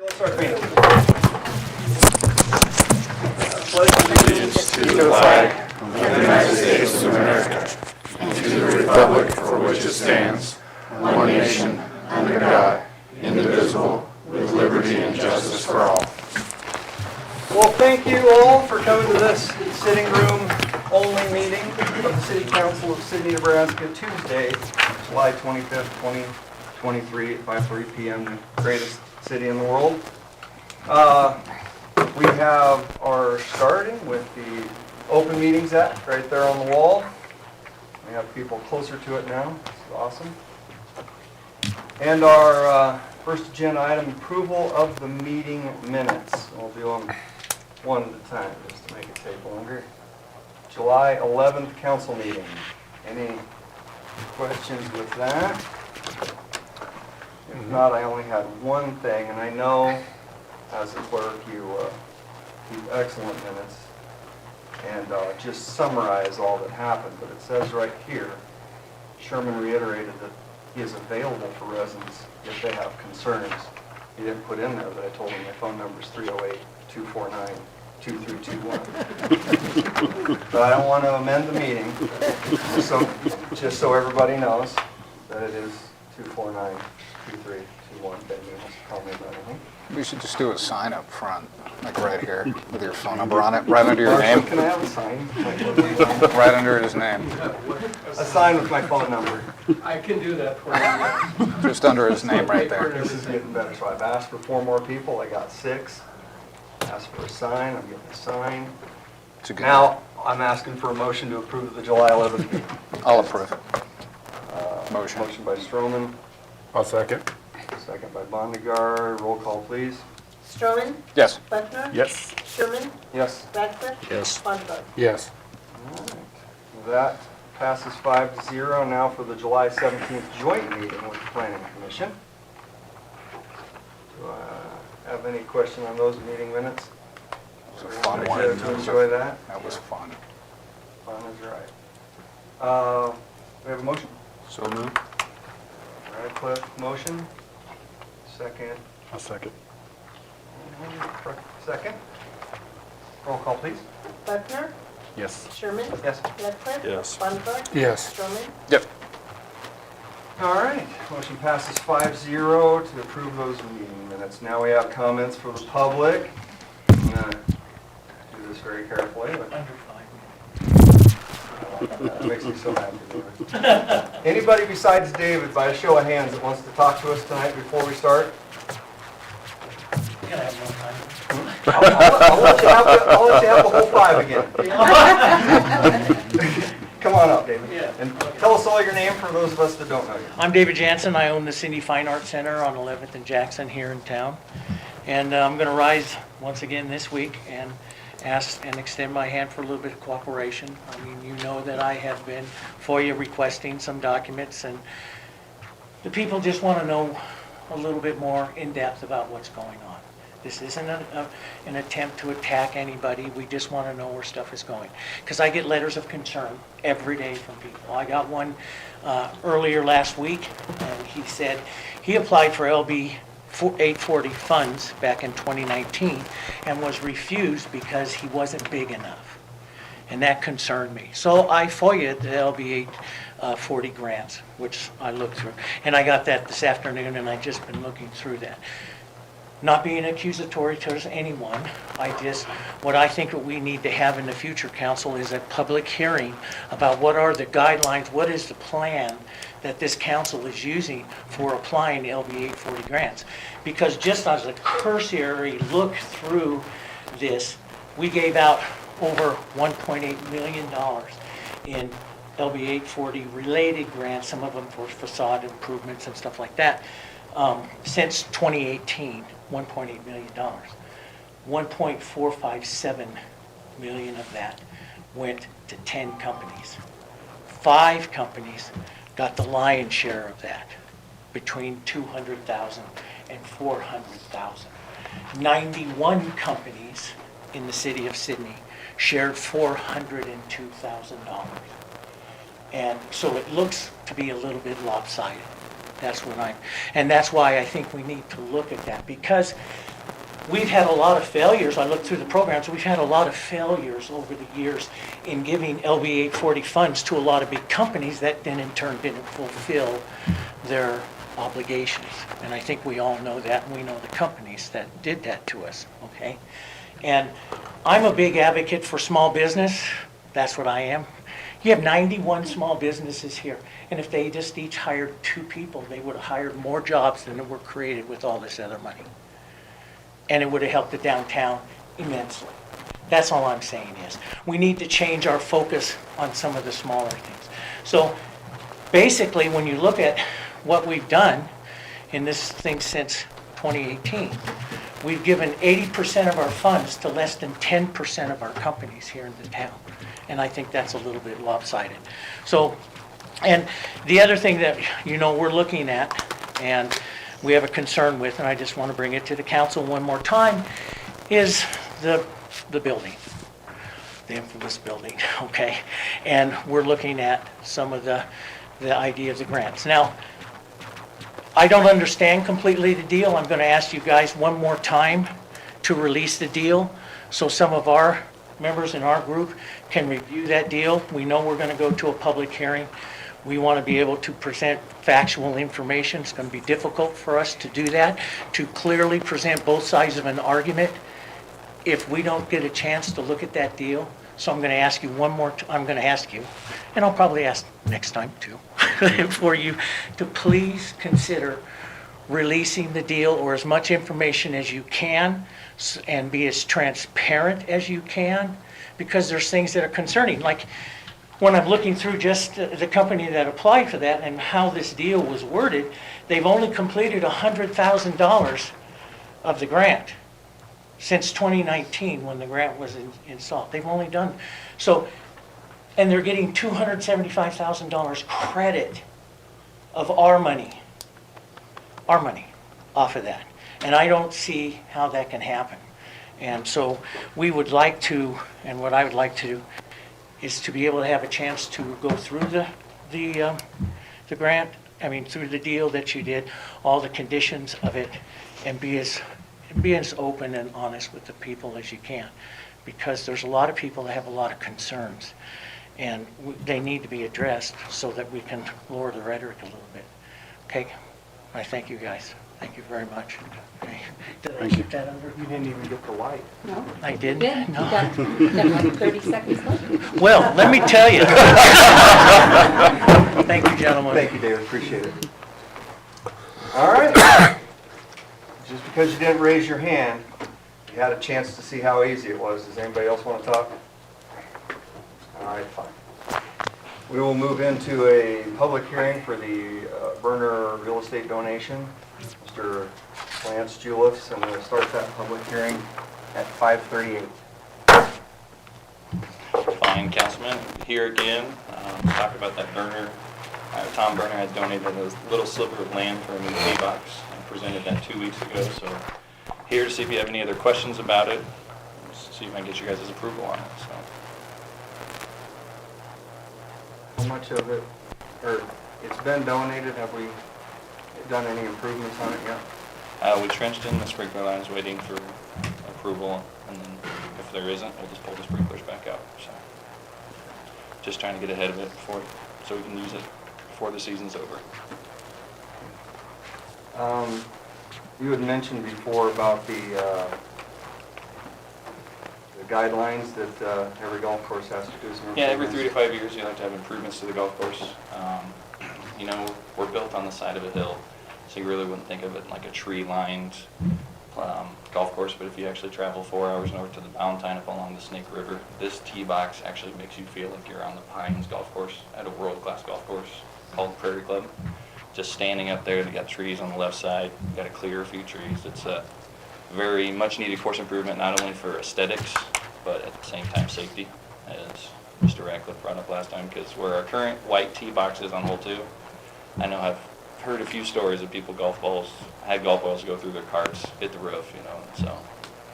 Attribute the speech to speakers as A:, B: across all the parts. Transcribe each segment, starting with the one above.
A: Let's start the meeting. Pledge allegiance to the flag of the United States of America and to the republic for which it stands, one nation, under God, indivisible, with liberty and justice for all. Well, thank you all for coming to this sitting room only meeting of the City Council of Sidney, Nebraska, Tuesday, July 25th, 2023 at 5:30 p.m. The greatest city in the world. We are starting with the Open Meetings Act right there on the wall. We have people closer to it now. It's awesome. And our first agenda item, approval of the meeting minutes. We'll do them one at a time just to make it take longer. July 11th council meeting. Any questions with that? If not, I only had one thing, and I know as a clerk you keep excellent minutes and just summarize all that happened. But it says right here, Sherman reiterated that he is available for residents if they have concerns. He didn't put in there that I told him my phone number is 308-249-2321. But I don't want to amend the meeting, just so everybody knows that it is 249-2321. They must call me about anything.
B: We should just do a sign up front, like right here, with your phone number on it, right under your name.
A: Can I have a sign?
B: Right under his name,
A: A sign with my phone number.
C: I can do that for you.
B: just under his name right there.
A: This is getting better. So I've asked for 4 more people. I got 6. Asked for a sign. I'm getting a sign.
B: It's a good.
A: Now, I'm asking for a motion to approve the July 11th meeting.
B: I'll approve. Motion.
A: Motion by Stroman,
D: I'll second.
A: second by Bondegar. Roll call, please.
E: Stroman,
B: Yes.
E: Buckner,
D: Yes.
E: Sherman,
A: Yes.
E: Radcliffe,
D: Yes.
E: Bonneberg.
D: Yes.
A: All right. That passes 5-0. Now for the July 17th joint meeting with the Planning Commission. Do I have any question on those meeting minutes?
B: It was a fun
A: Everybody
B: one.
A: care to enjoy that?
B: That was fun.
A: Fun is right. We have a motion.
D: So moved.
A: Radcliffe, motion. Second.
D: I'll second.
A: Second. Roll call, please.
E: Buckner,
D: Yes.
E: Sherman,
A: Yes.
E: Radcliffe,
D: Yes.
E: Bonneberg,
D: Yes.
E: Stroman,
B: Yep.
A: All right. Motion passes 5-0 to approve those meeting minutes. Now we have comments for the public. I'm going to do this very carefully. But
C: Under 5
A: that makes me so happy. Anybody besides David, by a show of hands, that wants to talk to us tonight before we start?
C: minutes. You're gonna have more time.
A: I'll let you have the whole 5 again. Come on up, David.
C: Yeah.
A: And tell us all your name for those of us that don't know you.
C: I'm David Jansen. I own the Cindy Fine Arts Center on 11th and Jackson here in town. And I'm going to rise once again this week and ask and extend my hand for a little bit of cooperation. I mean, you know that I have been FOIA requesting some documents, and the people just want to know a little bit more in depth about what's going on. This isn't an attempt to attack anybody. We just want to know where stuff is going. Because I get letters of concern every day from people. I got one earlier last week, and he said he applied for LB 840 funds back in 2019 and was refused because he wasn't big enough. And that concerned me. So I FOIA'd the LB 840 grants, which I looked through. And I got that this afternoon, and I've just been looking through that. Not being accusatory towards anyone, what I think that we need to have in the future, council, is a public hearing about what are the guidelines, what is the plan that this council is using for applying LB 840 grants. Because just as a cursory look through this, we gave out over $1.8 million in LB 840 related grants, some of them for facade improvements and stuff like that, since 2018. $1.8 million. 1.457 million of that went to 10 companies. 5 companies got the lion's share of that, between 200,000 and 400,000. 91 companies in the city of Sidney shared $402,000. And so it looks to be a little bit lopsided. That's what and that's why I think we need to look at that, because we've had a lot of failures. I looked through the programs, we've had a lot of failures over the years in giving LB 840 funds to a lot of big companies that then in turn didn't fulfill their obligations. And I think we all know that, and we know the companies that did that to us, okay? And I'm a big advocate for small business. That's what I am. You have 91 small businesses here, and if they just each hired 2 people, they would have hired more jobs than were created with all this other money. And it would have helped the downtown immensely. That's all I'm saying is, we need to change our focus on some of the smaller things. So basically, when you look at what we've done in this thing since 2018, we've given 80% of our funds to less than 10% of our companies here in the town. And I think that's a little bit lopsided. So, and the other thing that, we're looking at, and we have a concern with, and I just want to bring it to the council one more time, is the building, the infamous building, okay? And we're looking at some of the idea of the grants. Now, I don't understand completely the deal. I'm going to ask you guys one more time to release the deal so some of our members in our group can review that deal. We know we're going to go to a public hearing. We want to be able to present factual information. It's going to be difficult for us to do that, to clearly present both sides of an argument if we don't get a chance to look at that deal. So I'm going to ask you one more, I'm going to ask you, and I'll probably ask next time too, for you to please consider releasing the deal or as much information as you can and be as transparent as you can, because there's things that are concerning. Like when I'm looking through just the company that applied for that and how this deal was worded, they've only completed $100,000 of the grant since 2019 when the grant was installed. They've only done, so, and they're getting $275,000 credit of our money off of that. And I don't see how that can happen. And so we would like to, and what I would like to do is to be able to have a chance to go through the grant, through the deal that you did, all the conditions of it, and be as open and honest with the people as you can. Because there's a lot of people that have a lot of concerns, and they need to be addressed so that we can lower the rhetoric a little bit. Okay? I thank you guys. Thank you very much. Okay. Did I keep that under?
D: You didn't even get the light.
E: No?
C: I did?
E: Good. You
C: No.
E: got like 30 seconds left.
C: Well, let me tell you. Thank you, gentlemen.
F: Thank you, David, appreciate it. All right. Just because you didn't raise your hand, you had a chance to see how easy it was. Does anybody else want to talk? All right, fine. We will move into a public hearing for the Berner real estate donation. Mr. Lance Juliffs, and we'll start that public hearing at 5:38.
G: Fine, Councilman, here again, talk about that Berner. Tom Berner has donated a little sliver of land for a new tee box. I presented that 2 weeks ago, so here to see if you have any other questions about it, see if I can get you guys' approval on it. So,
F: How much of it, or it's been donated, have we done any improvements on it yet?
G: we trenched in the sprinkler lines, waiting for approval, and then if there isn't, we'll just pull the sprinklers back out. So, just trying to get ahead of it before, so we can use it before the season's over.
F: You had mentioned before about the guidelines that every golf course has to do some improvements.
G: Yeah, every 3 to 5 years, you have to have improvements to the golf course. We're built on the side of a hill, so you really wouldn't think of it like a tree-lined golf course, but if you actually travel 4 hours north to the Valentine up along the Snake River, this tee box actually makes you feel like you're on the Pines golf course at a world-class golf course called Prairie Club. Just standing up there, they got trees on the left side, got to clear a few trees. It's a very much needed course improvement, not only for aesthetics, but at the same time safety, as Mr. Radcliffe brought up last time, because where our current white tee box is on hole 2, I know I've heard a few stories of people had golf balls go through their carts, hit the roof, so.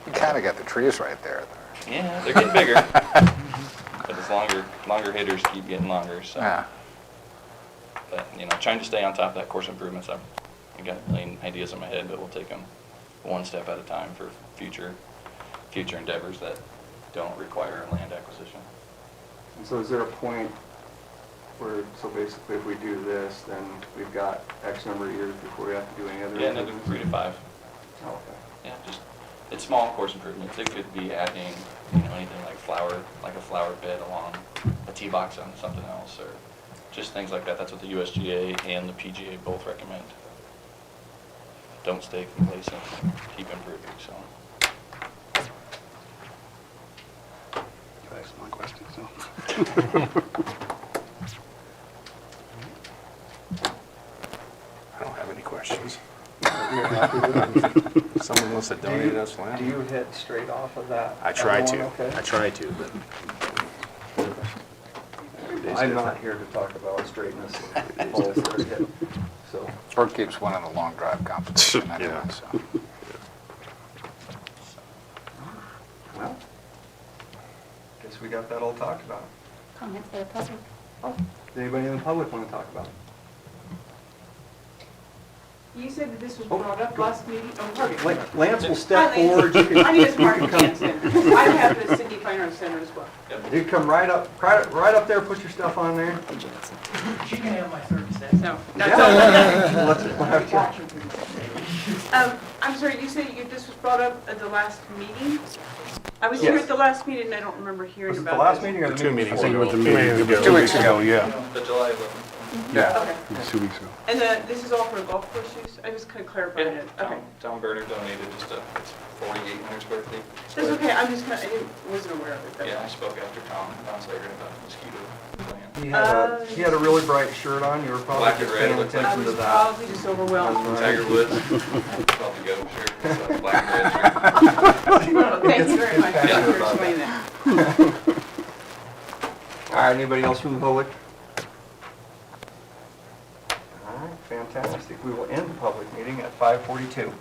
B: You kind of got the trees right there.
G: Yeah, they're getting bigger, but it's longer hitters keep getting longer, so.
B: Yeah.
G: But, trying to stay on top of that course improvements. I've got a million ideas in my head, but we'll take them one step at a time for future endeavors that don't require a land acquisition.
F: And so is there a point where, so basically if we do this, then we've got X number of years before we have to do any other?
G: Yeah, another 3 to 5.
F: Oh, okay.
G: Yeah, it's small course improvements. It could be adding, anything like a flower bed along a tee box on something else, or just things like that. That's what the USGA and the PGA both recommend. Don't stay complacent, keep improving, so.
A: That's my question, so. I don't have any questions. Someone wants to donate us land?
F: Do you hit straight off of that?
A: I try
F: other
A: to.
F: one, okay?
A: I try to, but.
F: I'm not here to talk about straightness of poles that are hit, so.
B: Or keeps winning the long drive competition anyway,
A: Yeah.
B: so.
F: Well, guess we got that all talked about.
E: Comments by the public.
F: Oh, does anybody in the public want to talk about it?
H: You said that this was brought up last meeting, oh, pardon.
F: Lance will step
H: Hi, Lance.
F: forward, you can.
H: My name is Martin
F: you can come-
H: Jansen. I have the Cindy Fine Arts Center as well.
F: You can come right up there, put your stuff on there.
C: She can have my third set.
H: No, that's
F: Yeah.
H: all.
F: Let's have you.
H: I'm sorry, you said this was brought up at the last meeting? I was here
F: Yes.
H: at the last meeting and I don't remember hearing
F: Was it
H: about
F: the last
H: this.
F: meeting or the
A: Two
F: meeting
A: meetings
F: before?
A: ago.
B: 2 weeks ago, yeah.
G: The July 11th.
B: Yeah.
H: Okay.
A: 2 weeks ago.
H: And this is all for golf course use? I just couldn't clarify
G: Yeah,
H: it. Okay.
G: Tom Berner donated it's 4,800 square feet.
H: That's okay, I wasn't aware of it. That's
G: Yeah, I
H: all.
G: spoke after Tom Donslager about the mosquito plan.
F: He had a really bright shirt on, you were probably
G: Black
F: just
G: and red,
F: paying
G: looked like-
H: I
F: attention to
H: was
F: that.
H: probably just overwhelmed.
G: Tiger Woods, probably go shirt, so it's black and red shirt.
H: Well, thank you very much for
F: Yeah.
H: explaining that.
F: All right, anybody else from the public? All right, fantastic. We will end the public meeting at 5:42.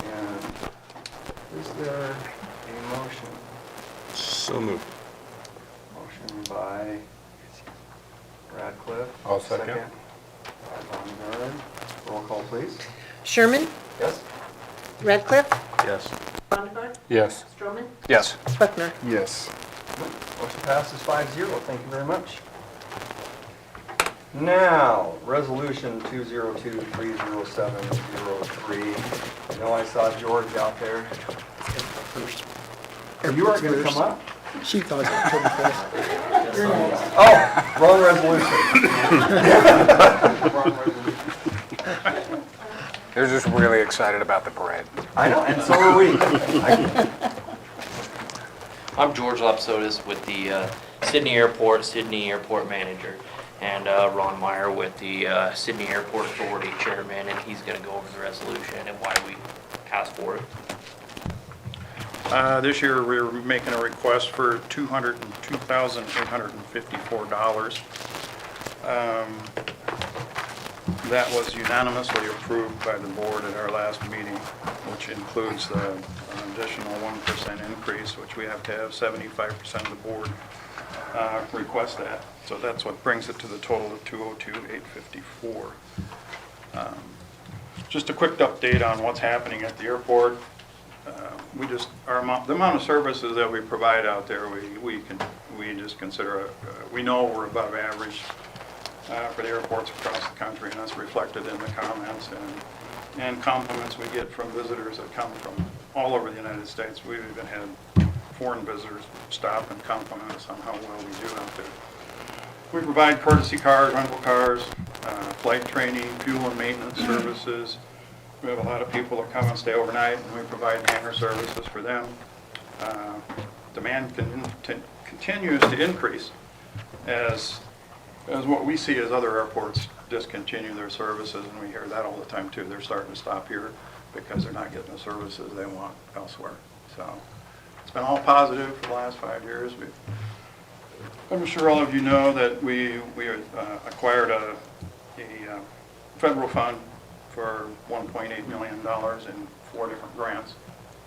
F: And is there a motion?
A: So moved.
F: Motion by Radcliffe.
D: I'll second.
F: By Bonnegaard. Roll call, please.
E: Sherman?
F: Yes?
E: Radcliffe?
A: Yes.
H: Bonnefied?
D: Yes.
H: Stroman?
B: Yes.
E: Buckner?
A: Yes.
F: Motion passes 5-0. Thank you very much. Now, resolution 202-30703. I know I saw George out there. Oh, you aren't going to come up?
I: She thought it was pretty fast.
F: Oh, wrong resolution.
B: They're just really excited about the parade.
F: I know, and so are we.
J: I'm George Lapsodis with the Sydney Airport Manager, and Ron Meyer with the Sydney Airport Authority Chairman, and he's going to go over the resolution and why we asked for it.
K: This year, we're making a request for $202,854. That was unanimously approved by the board at our last meeting, which includes the additional 1% increase, which we have to have 75% of the board request that. So that's what brings it to the total of $202,854. Just a quick update on what's happening at the airport. The amount of services that we provide out there, we just consider, we know we're above average for the airports across the country, and that's reflected in the comments and compliments we get from visitors that come from all over the United States. We've even had foreign visitors stop and compliment us on how well we do out there. We provide courtesy cars, rental cars, flight training, fuel and maintenance services. We have a lot of people that come and stay overnight, and we provide hangar services for them. Demand continues to increase as what we see as other airports discontinue their services, and we hear that all the time too. They're starting to stop here because they're not getting the services they want elsewhere. So it's been all positive for the last 5 years. I'm sure all of you know that we acquired a federal fund for $1.8 million in 4 different grants,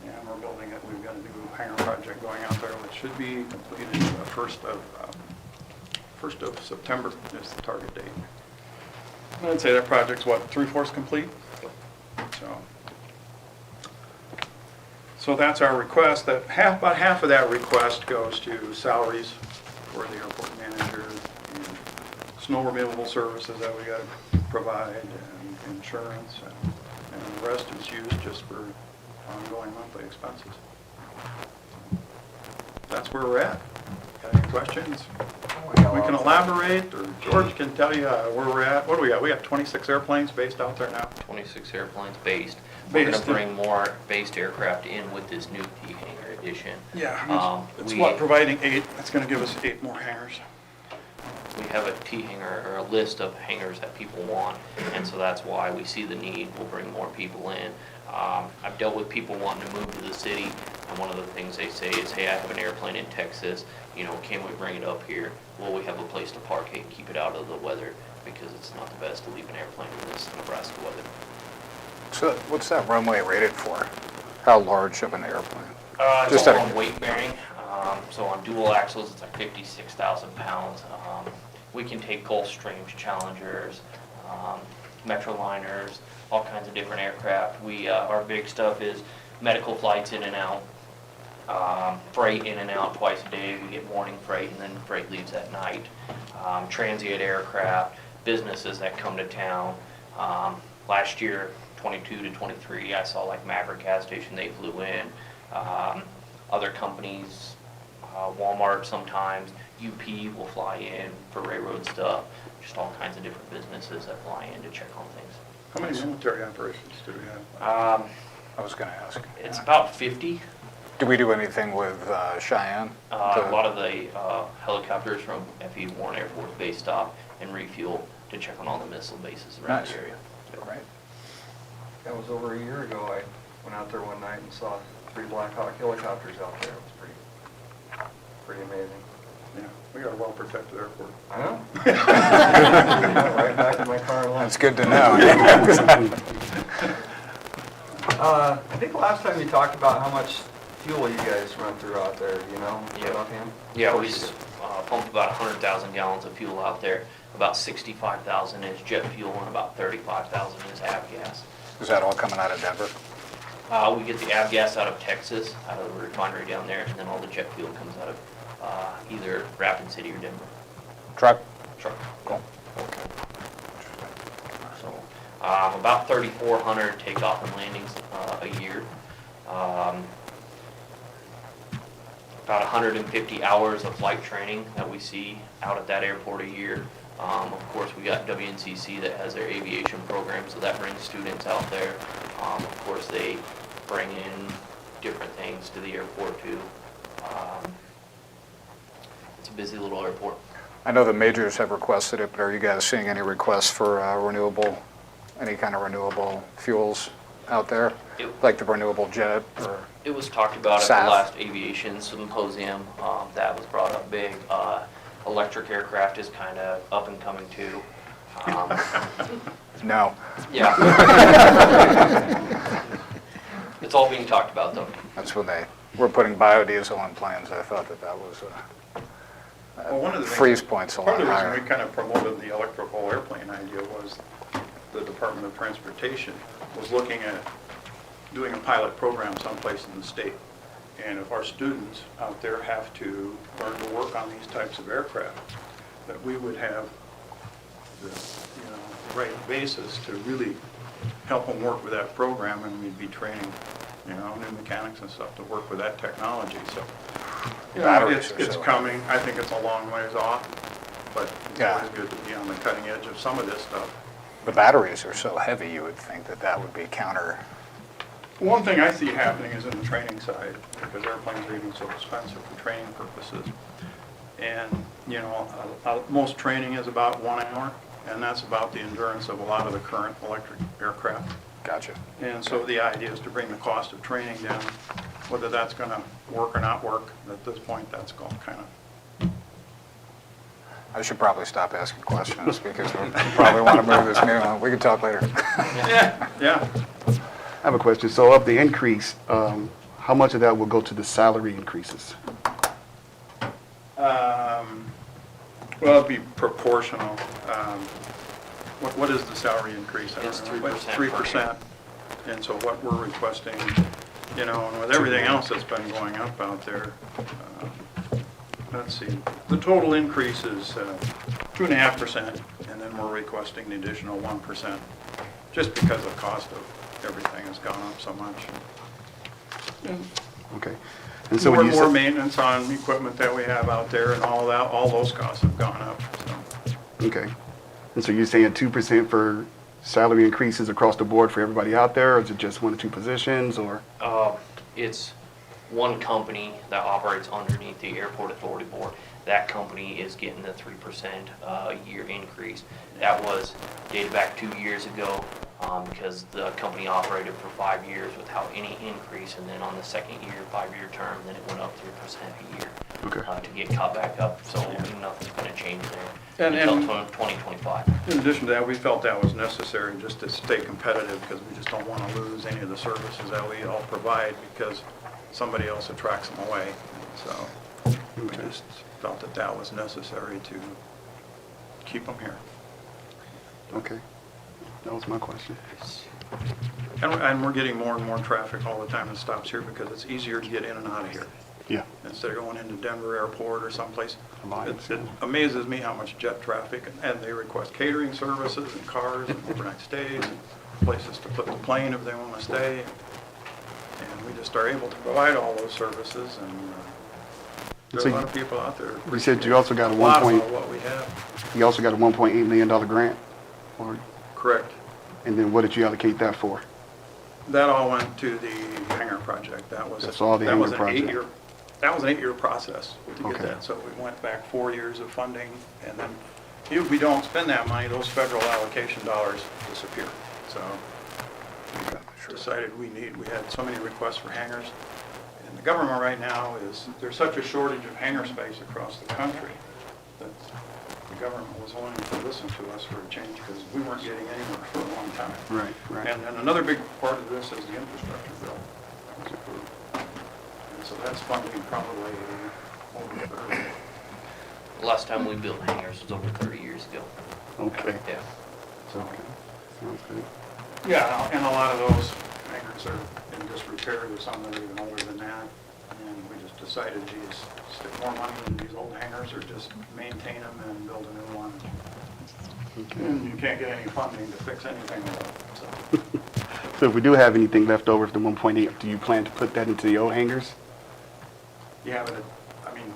K: and we're building it. We've got a new hangar project going out there, which should be completed the first of 1st of September is the target date. And I'd say that project's, what, 3/4 complete? So that's our request. About half of that request goes to salaries for the airport manager, and snow removal services that we got to provide, and insurance, and the rest is used just for ongoing monthly expenses. That's where we're at. Got any questions? We can elaborate, or George can tell you where we're at. What do we got? We got 26 airplanes based out there now.
J: 26 airplanes based. We're going
K: Based.
J: to bring more based aircraft in with this new T hangar addition.
K: Yeah, it's
J: we-
K: what, providing 8, that's going to give us 8 more hangars.
J: We have a T hangar, or a list of hangars that people want, and so that's why we see the need. We'll bring more people in. I've dealt with people wanting to move to the city, and one of the things they say is, hey, I have an airplane in Texas, you know, can we bring it up here? Well, we have a place to park it and keep it out of the weather, because it's not the best to leave an airplane in this Nebraska weather.
B: So what's that runway rated for? How large of an airplane?
J: It's
B: Just
J: all
B: out of-
J: on weight bearing. So on dual axles, it's like 56,000 pounds. We can take Gulfstreams, Challengers, Metroliners, all kinds of different aircraft. Our big stuff is medical flights in and out, freight in and out twice a day. We get morning freight, and then freight leaves at night. Transient aircraft, businesses that come to town. Last year, 22 to 23, I saw like Maverick gas station, they flew in. Other companies, Walmart sometimes, UP will fly in for railroad stuff, just all kinds of different businesses that fly in to check on things.
K: How many military operations do we have?
B: I was going to ask.
J: It's about 50.
B: Do we do anything with Cheyenne?
J: A lot of the helicopters from F.E. Warren Air Force Base stop and refuel to check on all the missile bases around
B: Nice.
J: the area.
B: Great.
F: That was over a year ago. I went out there one night and saw 3 Black Hawk helicopters out there. It was pretty amazing.
K: Yeah, we got a well-protected airport.
F: I know. Right back in my car and
B: That's
F: left.
B: good to know.
F: I think last time you talked about how much fuel you guys run through out there, you know?
J: Yeah.
F: offhand?
J: Yeah, we pump about 100,000 gallons of fuel out there. About 65,000 is jet fuel and about 35,000 is avgas.
B: Is that all coming out of Denver?
J: We get the avgas out of Texas, out of the refinery down there, and then all the jet fuel comes out of either Rapid City or Denver.
B: Truck?
J: Truck. So, about 3,400 takeoff and landings a year. About 150 hours of flight training that we see out at that airport a year. Of course, we got WNCC that has their aviation program, so that brings students out there. Of course, they bring in different things to the airport too. It's a busy little airport.
B: I know the majors have requested it, but are you guys seeing any requests for any kind of renewable fuels out there? Like the renewable jet or?
J: It was talked about at
B: SAF.
J: the last aviation symposium. That was brought up big. Electric aircraft is kind of up and coming too.
B: No.
J: Yeah. It's all being talked about though.
B: That's when they were putting biodiesel in planes. I thought that was
K: Well, one of the things-
B: freeze points a lot
K: Part of the reason
B: higher.
K: we kind of promoted the electrical airplane idea was the Department of Transportation was looking at doing a pilot program someplace in the state. And if our students out there have to learn to work on these types of aircraft, that we would have the, right basis to really help them work with that program, and we'd be training, new mechanics and stuff to work with that technology, so.
B: Batteries are
K: It's
B: so
K: coming. I think it's a long ways off, but it's
B: Yeah.
K: always good to be on the cutting edge of some of this stuff.
B: The batteries are so heavy, you would think that would be counter.
K: One thing I see happening is in the training side, because airplanes are even so expensive for training purposes. And, most training is about 1 hour, and that's about the endurance of a lot of the current electric aircraft.
B: Gotcha.
K: And so the idea is to bring the cost of training down. Whether that's going to work or not work, at this point, that's going kind of.
B: I should probably stop asking questions because we probably want to move this new one. We can talk later.
K: Yeah.
I: I have a question. So of the increase, how much of that will go to the salary increases?
K: Well, it'd be proportional. What is the salary increase? I don't
J: It's
K: know.
J: 3% per
K: 3%. And so what we're requesting, you know, and with everything else that's been going up out there, let's see, the total increase is 2.5%, and then we're requesting the additional 1%, just because the cost of everything has gone up so much. And
I: Okay. And so
K: more
I: when
K: and
I: you
K: more
I: say,
K: maintenance on equipment that we have out there and all that, all those costs have gone up, so.
I: okay. And so you're saying 2% for salary increases across the board for everybody out there, or is it just 1 or 2 positions, or?
J: It's one company that operates underneath the Airport Authority Board. That company is getting the 3% a year increase. That was dated back 2 years ago, because the company operated for 5 years without any increase, and then on the second year, 5-year term, then it went up 3% a year.
I: Okay.
J: To get caught back up, so nothing's gonna change there
K: And-
J: until
K: and-
J: 2025.
K: In addition to that, we felt that was necessary just to stay competitive, because we just don't want to lose any of the services that we all provide because somebody else attracts them away. So we just felt that that was necessary to keep them here.
I: Okay. That was my question.
K: And we're getting more and more traffic all the time that stops here because it's easier to get in and out of here
I: Yeah.
K: instead of going into Denver Airport or someplace.
I: Right.
K: It amazes me how much jet traffic, and they request catering services and cars and overnight stays and places to put the plane if they want to stay. And we just are able to provide all those services, and there's
I: So
K: a lot of people out there.
I: You said you also got a
K: lot
I: 1
K: about what we have.
I: you also got a $1.8 million grant, or,
K: Correct.
I: and then what did you allocate that for?
K: That all went to the hangar project. That was.
I: That's all the
K: that
I: hangar
K: was an
I: project.
K: 8-year. That was an 8-year process to get
I: Okay.
K: that. So we went back 4 years of funding, and then if we don't spend that money, those federal allocation dollars disappear. So we decided we had so many requests for hangars. And the government right now there's such a shortage of hangar space across the country that the government was willing to listen to us for a change because we weren't getting anywhere for a long time.
I: Right, right.
K: And another big part of this is the infrastructure bill that was approved. And so that's funding probably over 30.
J: The last time we built hangars was over 30 years ago.
I: Okay.
J: Yeah.
I: Okay. Sounds good.
K: Yeah, and a lot of those hangars are in disrepair. There's some that are even older than that. And we just decided, geez, stick more money in these old hangars or just maintain them and build a new one. And you can't get any funding to fix anything with it, so.
I: So if we do have anything left over of the 1.8, do you plan to put that into the old hangars?
K: Yeah, but I mean,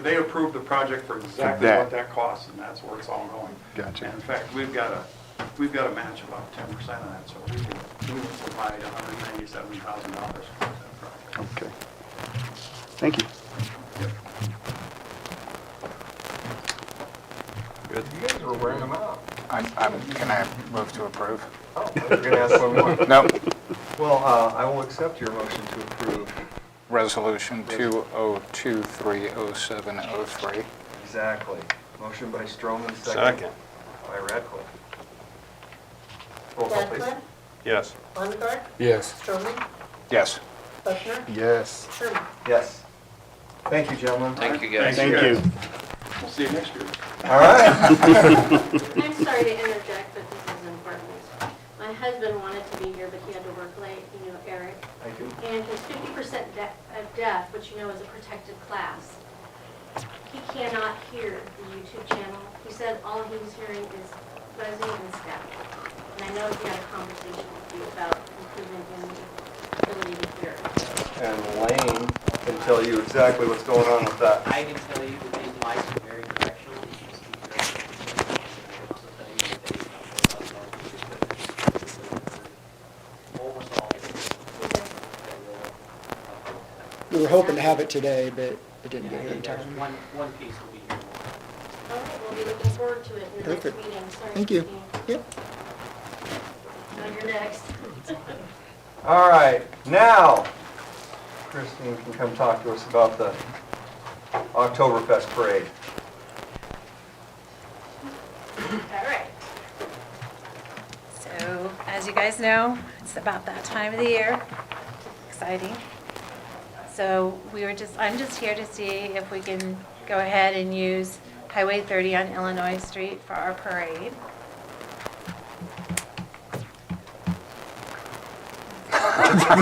K: they approved the project for exactly
I: that.
K: what that costs, and that's where it's all going.
I: Gotcha.
K: And in fact, we've got to match about 10% of that, so we would provide $197,000 for that project.
I: Okay. Thank you.
D: Good. You guys were wearing them out.
B: Can I move to approve?
F: You're going to ask one more?
B: No.
F: Well, I will accept your motion to approve.
B: Resolution 20230703.
F: Exactly. Motion by Stroman,
D: Second.
F: by Radcliffe. Roll call, please.
E: Radcliffe,
D: Yes.
E: Longaard,
D: Yes.
E: Stroman,
B: Yes.
E: Buckner,
I: Yes.
E: Sherman.
F: Yes. Thank you, gentlemen.
J: Thank you, guys.
I: Thank you.
K: We'll see you next year.
F: All right.
E: I'm sorry to interject, but this is important. My husband wanted to be here, but he had to work late, you know, Eric.
F: I do.
E: And he's 50% deaf, which you know is a protected class. He cannot hear the YouTube channel. He said all he's hearing is buzzing and static. And I know he had a conversation with you about improvement in the ability to hear.
F: And Lane can tell you exactly what's going on with that.
J: I can tell you that these mics are very directional. These can speak directly. Also tell you that they almost all.
L: We were hoping to have it today, but it didn't get here in time.
J: One piece will be here.
E: All right, we'll be looking forward to it in the next
L: Perfect.
E: meeting. Sorry,
L: Thank you.
E: Christine.
L: Yep.
E: Now you're next.
F: All right, now Christine can come talk to us about the Oktoberfest parade.
M: All right. So, as you guys know, it's about that time of the year. Exciting. So I'm just here to see if we can go ahead and use Highway 30 on Illinois Street for our parade.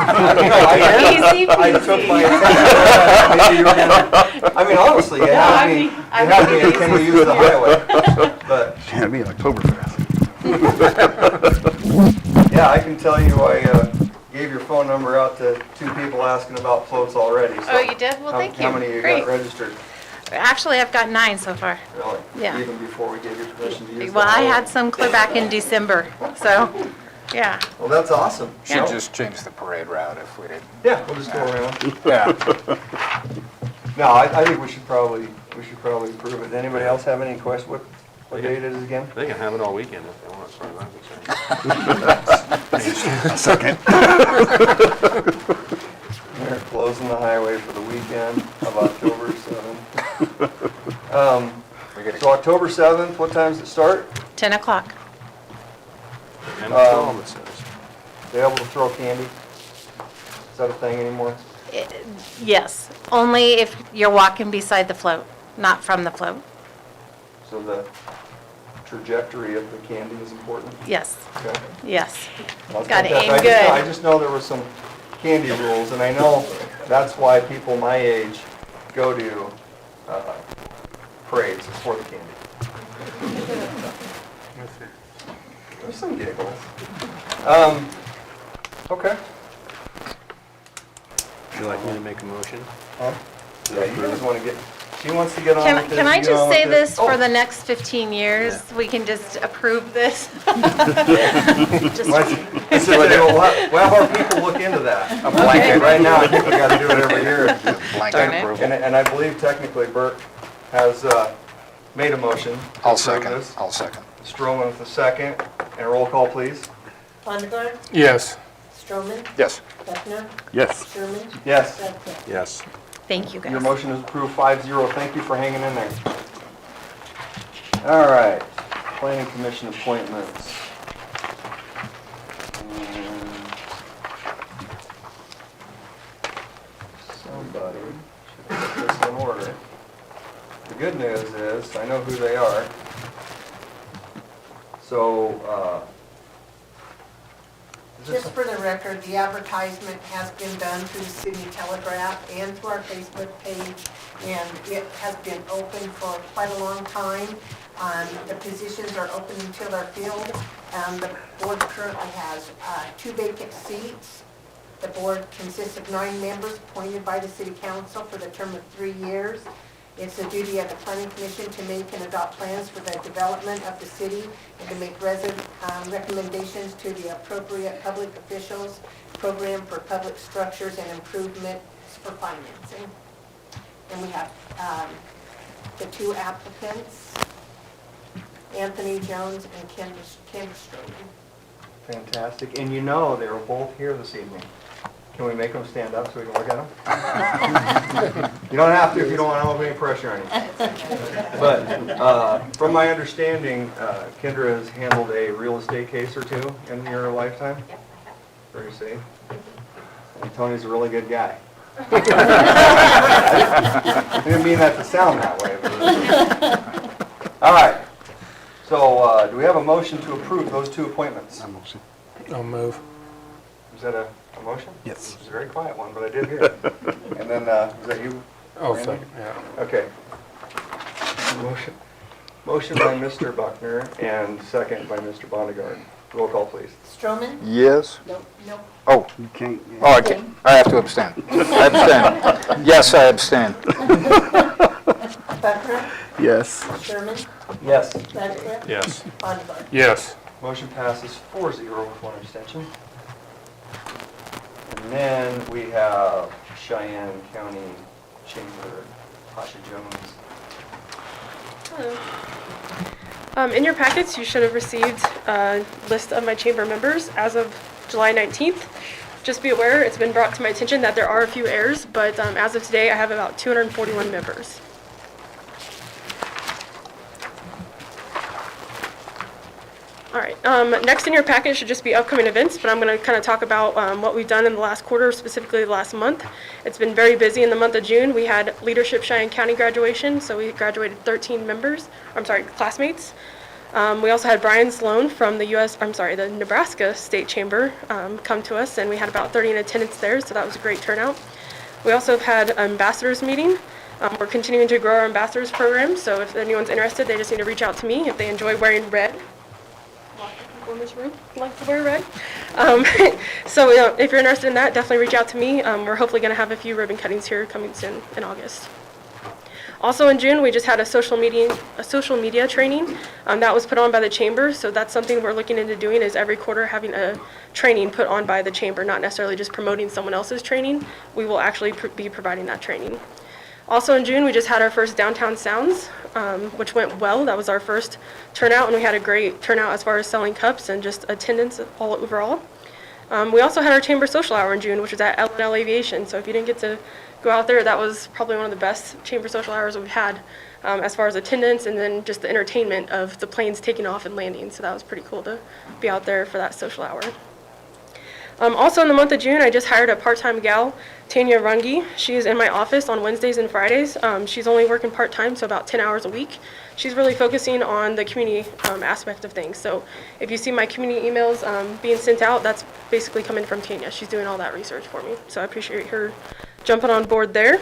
M: Easy
F: I took
M: peasy.
F: my, maybe you were gonna, I mean, honestly, you had me, can we use the highway? But,
I: Yeah, it'd be Oktoberfest.
F: yeah, I can tell you, I gave your phone number out to 2 people asking about floats already, so.
M: Oh, you did? Well, thank you.
F: How many you
M: Great.
F: got registered?
M: Actually, I've got 9 so far.
F: Really?
M: Yeah.
F: Even before we gave you permission to use the
M: Well, I
F: highway?
M: had some clear back in December, so, yeah.
F: Well, that's awesome.
B: Should
F: No.
B: just change the parade route if we did.
F: Yeah, we'll just go around.
B: Yeah.
F: No, I think we should probably approve it. Anybody else have any questions? What date it is again?
D: They can have it all weekend if they want, as far as I'm concerned.
I: Second.
F: We're closing the highway for the weekend of October 7th. So October 7th, what time does it start?
M: 10 o'clock.
D: And film, it says.
F: They able to throw candy? Is that a thing anymore?
M: Yes, only if you're walking beside the float, not from the float.
F: So the trajectory of the candy is important?
M: Yes,
F: Okay.
M: yes.
F: Well, it's
M: Gotta
F: fantastic.
M: aim
F: I
M: good.
F: just know there were some candy rules, and I know that's why people my age go to parades for the candy. There's some giggles. Okay.
D: Would you like me to make a motion?
F: Huh? Yeah, you guys want to get, she wants to get on with this.
M: Can I
F: you get on
M: just
F: with
M: say this for
F: Oh.
M: the next 15 years? We can just approve this? Just-
F: I said, well, our people look into that.
B: A blanket.
F: Right now, I think we gotta do it every year.
B: Blanket
M: Darn it.
B: approval.
F: And I believe technically Bert has made a motion. to
B: I'll
F: approve
B: second.
F: this.
B: I'll second.
F: Stroman with the second, and a roll call, please.
E: Bondegar,
B: Yes.
E: Stroman,
B: Yes.
E: Hefner,
I: Yes.
E: Sherman,
F: Yes.
E: Radcliffe.
D: Yes.
M: Thank you, guys.
F: Your motion is approved 5-0. Thank you for hanging in there. All right, planning commission appointments. Somebody should put this in order. The good news is, I know who they are. So, is this
N: Just for the record, the advertisement has been done through the City Telegraph and through our Facebook page, and it has been open for quite a long time. The positions are open until they're filled. The board currently has 2 vacant seats. The board consists of 9 members appointed by the City Council for the term of 3 years. It's the duty of the Planning Commission to make and adopt plans for the development of the city and to make recommendations to the appropriate public officials, program for public structures and improvements for financing. And we have the 2 applicants, Anthony Jones and Kendra Stroman.
F: fantastic, and you know they were both here this evening. Can we make them stand up so we can look at them? You don't have to if you don't want to have any pressure on you. But from my understanding, Kendra has handled a real estate case or 2 in your lifetime?
E: Yep, I have.
F: Very safe. And Tony's a really good guy. I didn't mean that to sound that way. But all right. So do we have a motion to approve those 2 appointments?
I: Motion.
D: I'll move.
F: Is that a motion?
I: Yes.
F: It was a very quiet one, but I did hear it. And then, is that you?
D: Oh,
F: Randy?
D: second, yeah.
F: Okay. Motion by Mr. Buckner and second by Mr. Bondegaard. Roll call, please.
N: Stroman?
B: Yes.
N: Nope.
B: Oh,
I: You can't.
B: oh, I can't. I have to abstain. I abstain. Yes, I abstain.
N: Buckner?
I: Yes.
N: Sherman?
F: Yes.
N: Radcliffe?
D: Yes.
N: Bondegar?
D: Yes.
F: Motion passes 4-0 with 1 abstention. And then we have Cheyenne County Chamber, Pasha Jones.
O: Hello. In your packets, you should have received a list of my chamber members as of July 19th. Just be aware, it's been brought to my attention that there are a few errors, but as of today, I have about 241 members. All right, next in your packet should just be upcoming events, but I'm going to kind of talk about what we've done in the last quarter, specifically the last month. It's been very busy in the month of June. We had Leadership Cheyenne County graduation, so we graduated 13 classmates. We also had Brian Sloan from the the Nebraska State Chamber come to us, and we had about 30 in attendance there, so that was a great turnout. We also have had ambassadors meeting. We're continuing to grow our ambassadors program, so if anyone's interested, they just need to reach out to me if they enjoy wearing red. Lots of people in this room like to wear red. So if you're interested in that, definitely reach out to me. We're hopefully going to have a few ribbon cuttings here coming soon in August. Also in June, we just had a social media training that was put on by the chamber. So that's something we're looking into doing, is every quarter having a training put on by the chamber, not necessarily just promoting someone else's training. We will actually be providing that training. Also in June, we just had our first Downtown Sounds, which went well. That was our first turnout, and we had a great turnout as far as selling cups and just attendance all overall. We also had our chamber social hour in June, which was at L&L Aviation. So if you didn't get to go out there, that was probably one of the best chamber social hours we've had as far as attendance, and then just the entertainment of the planes taking off and landing. So that was pretty cool to be out there for that social hour. Also in the month of June, I just hired a part-time gal, Tanya Runge. She is in my office on Wednesdays and Fridays. She's only working part-time, so about 10 hours a week. She's really focusing on the community aspect of things. So if you see my community emails being sent out, that's basically coming from Tanya. She's doing all that research for me. So I appreciate her jumping on board there.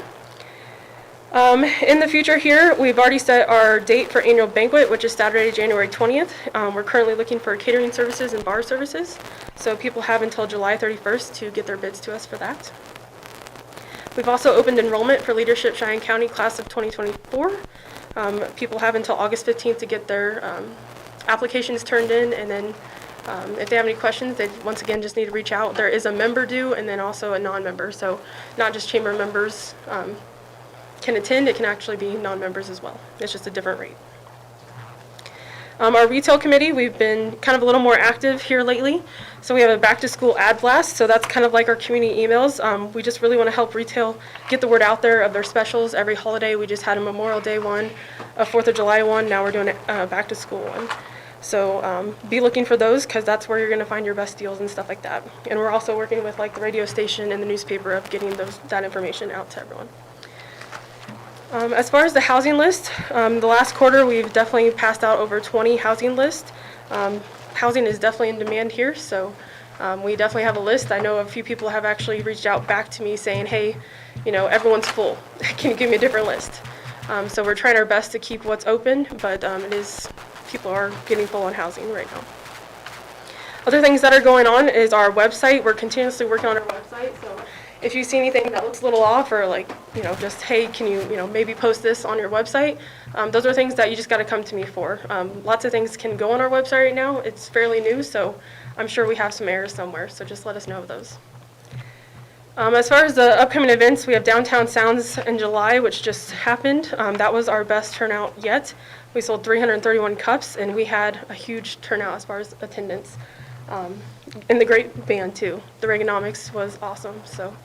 O: In the future here, we've already set our date for annual banquet, which is Saturday, January 20th. We're currently looking for catering services and bar services. So people have until July 31st to get their bids to us for that. We've also opened enrollment for Leadership Cheyenne County class of 2024. People have until August 15th to get their applications turned in, and then if they have any questions, they once again just need to reach out. There is a member due and then also a non-member, so not just chamber members can attend, it can actually be non-members as well. It's just a different rate. Our retail committee, we've been kind of a little more active here lately. So we have a back to school ad blast, so that's kind of like our community emails. We just really want to help retail get the word out there of their specials every holiday. We just had a Memorial Day one, a 4th of July one, now we're doing a back to school one. So be looking for those, because that's where you're going to find your best deals and stuff like that. And we're also working with like the radio station and the newspaper of getting that information out to everyone. As far as the housing list, the last quarter we've definitely passed out over 20 housing lists. Housing is definitely in demand here, so we definitely have a list. I know a few people have actually reached out back to me saying, hey, you know, everyone's full. Can you give me a different list? So we're trying our best to keep what's open, but people are getting full on housing right now. Other things that are going on is our website. We're continuously working on our website, so if you see anything that looks a little off, or like, you know, just, hey, can you, maybe post this on your website? Those are things that you just got to come to me for. Lots of things can go on our website right now. It's fairly new, so I'm sure we have some errors somewhere, so just let us know of those. As far as the upcoming events, we have Downtown Sounds in July, which just happened. That was our best turnout yet. We sold 331 cups, and we had a huge turnout as far as attendance. And the great band too. The Reaganomics was awesome. So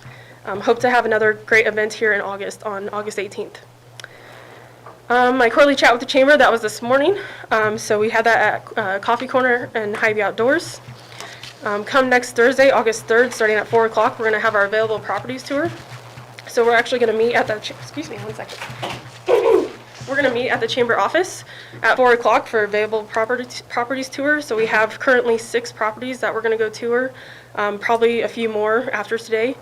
O: hope to have another great event here in August, on August 18th. My quarterly chat with the chamber, that was this morning. So we had that at Coffee Corner and Hy-Vee Outdoors. Come next Thursday, August 3rd, starting at 4 o'clock, we're going to have our available properties tour. So we're actually going to meet at the, excuse me, one second. We're going to meet at the chamber office at 4 o'clock for available properties tour. So we have currently 6 properties that we're going to go tour. Probably a few more after today.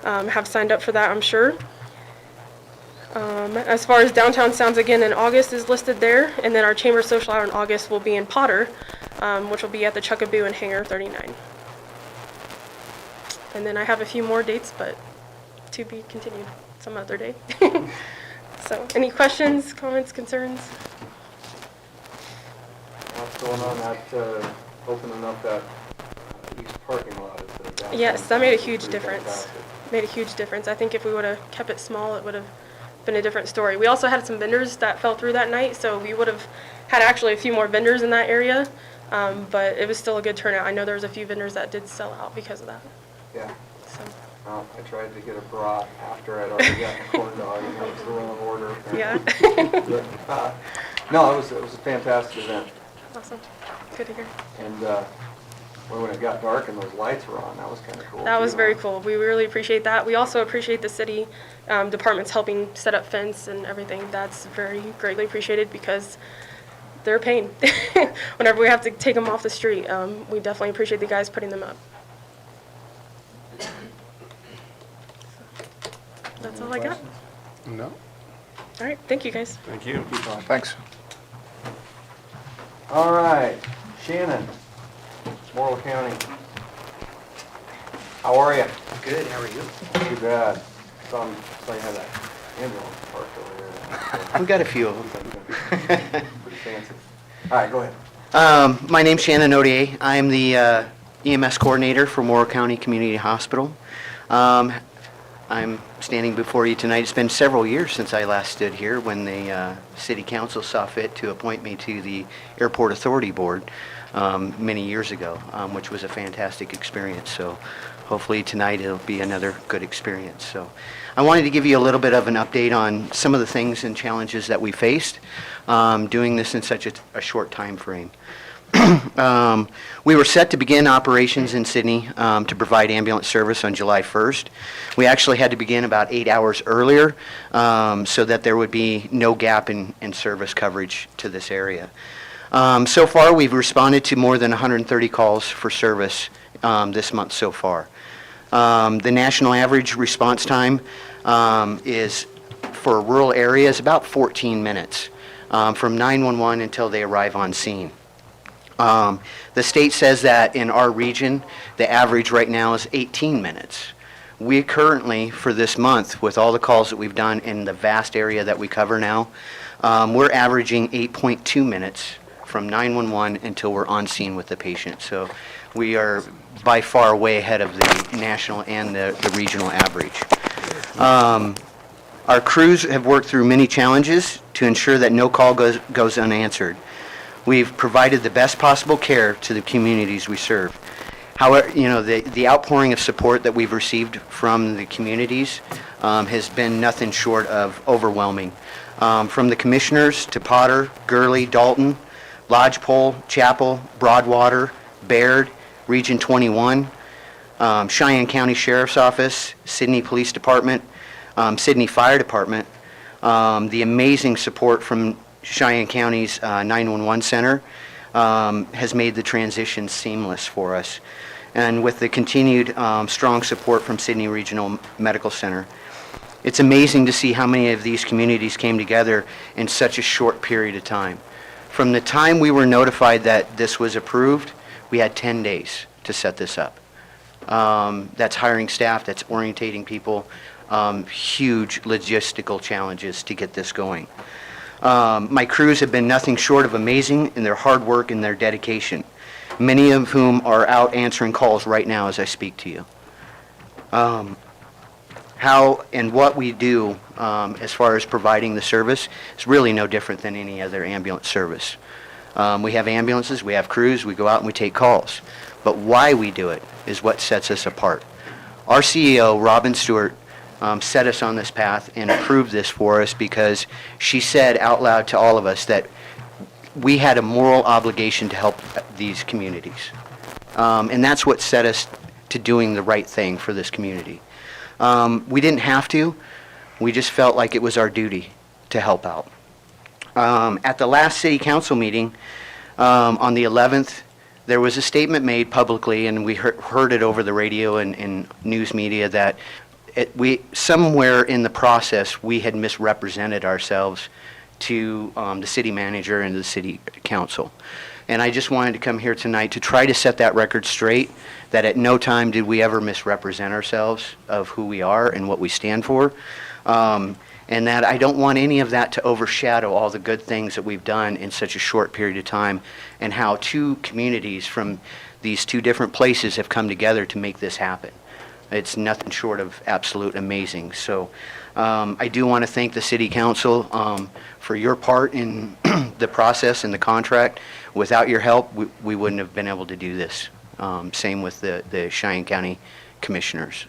O: Have signed up for that, I'm sure. As far as Downtown Sounds, again, in August is listed there. And then our chamber social hour in August will be in Potter, which will be at the Chuckaboo and Hangar 39. And then I have a few more dates, but to be continued some other day. So, any questions, comments, concerns?
D: What's going on at opening up that east parking lot?
O: Yes, that made a huge difference. Made a huge difference. I think if we would have kept it small, it would have been a different story. We also had some vendors that fell through that night, so we would have had actually a few more vendors in that area, but it was still a good turnout. I know there was a few vendors that did sell out because of that.
D: Yeah.
O: So.
D: I tried to get a brat after I'd already gotten a corn dog, and that was the wrong order.
O: Yeah.
D: But, no, it was a fantastic event.
O: Awesome. good to hear.
F: And when it got dark and those lights were on, that was kind of cool.
O: That was
F: too.
O: very cool. We really appreciate that. We also appreciate the city departments helping set up fence and everything. That's very greatly appreciated because they're a pain. Whenever we have to take them off the street, we definitely appreciate the guys putting them up. That's all I got.
B: No.
O: All right, thank you guys.
D: Thank you.
B: Thanks.
F: All right, Shannon, Morrill County. How are you?
P: Good, how are you?
F: Too bad. Saw you had that ambulance parked over here.
P: We've got a few of them.
F: Pretty fancy. All right, go ahead.
P: My name's Shannon Odier. I'm the EMS coordinator for Morrill County Community Hospital. I'm standing before you tonight. It's been several years since I last stood here when the City Council saw fit to appoint me to the Airport Authority Board many years ago, which was a fantastic experience. So hopefully tonight it'll be another good experience. So I wanted to give you a little bit of an update on some of the things and challenges that we faced doing this in such a short time frame. We were set to begin operations in Sydney to provide ambulance service on July 1st. We actually had to begin about 8 hours earlier so that there would be no gap in service coverage to this area. So far, we've responded to more than 130 calls for service this month so far. The national average response time is, for rural areas, about 14 minutes from 911 until they arrive on scene. The state says that in our region, the average right now is 18 minutes. We currently, for this month, with all the calls that we've done in the vast area that we cover now, we're averaging 8.2 minutes from 911 until we're on scene with the patient. So we are by far way ahead of the national and the regional average. Our crews have worked through many challenges to ensure that no call goes unanswered. We've provided the best possible care to the communities we serve. However, the outpouring of support that we've received from the communities has been nothing short of overwhelming. From the commissioners to Potter, Gurley, Dalton, Lodgepole, Chapel, Broadwater, Baird, Region 21, Cheyenne County Sheriff's Office, Sydney Police Department, Sydney Fire Department, the amazing support from Cheyenne County's 911 Center has made the transition seamless for us. And with the continued strong support from Sydney Regional Medical Center, it's amazing to see how many of these communities came together in such a short period of time. From the time we were notified that this was approved, we had 10 days to set this up. That's hiring staff, that's orientating people, huge logistical challenges to get this going. My crews have been nothing short of amazing in their hard work and their dedication, many of whom are out answering calls right now as I speak to you. How and what we do as far as providing the service is really no different than any other ambulance service. We have ambulances, we have crews, we go out and we take calls. But why we do it is what sets us apart. Our CEO, Robin Stewart, set us on this path and approved this for us because she said out loud to all of us that we had a moral obligation to help these communities. And that's what set us to doing the right thing for this community. We didn't have to. We just felt like it was our duty to help out. At the last city council meeting on the 11th, there was a statement made publicly, and we heard it over the radio and news media, that somewhere in the process we had misrepresented ourselves to the city manager and the city council. And I just wanted to come here tonight to try to set that record straight, that at no time did we ever misrepresent ourselves of who we are and what we stand for. And that I don't want any of that to overshadow all the good things that we've done in such a short period of time, and how two communities from these two different places have come together to make this happen. It's nothing short of absolute amazing. So I do want to thank the City Council for your part in the process and the contract. Without your help, we wouldn't have been able to do this. Same with the Cheyenne County Commissioners.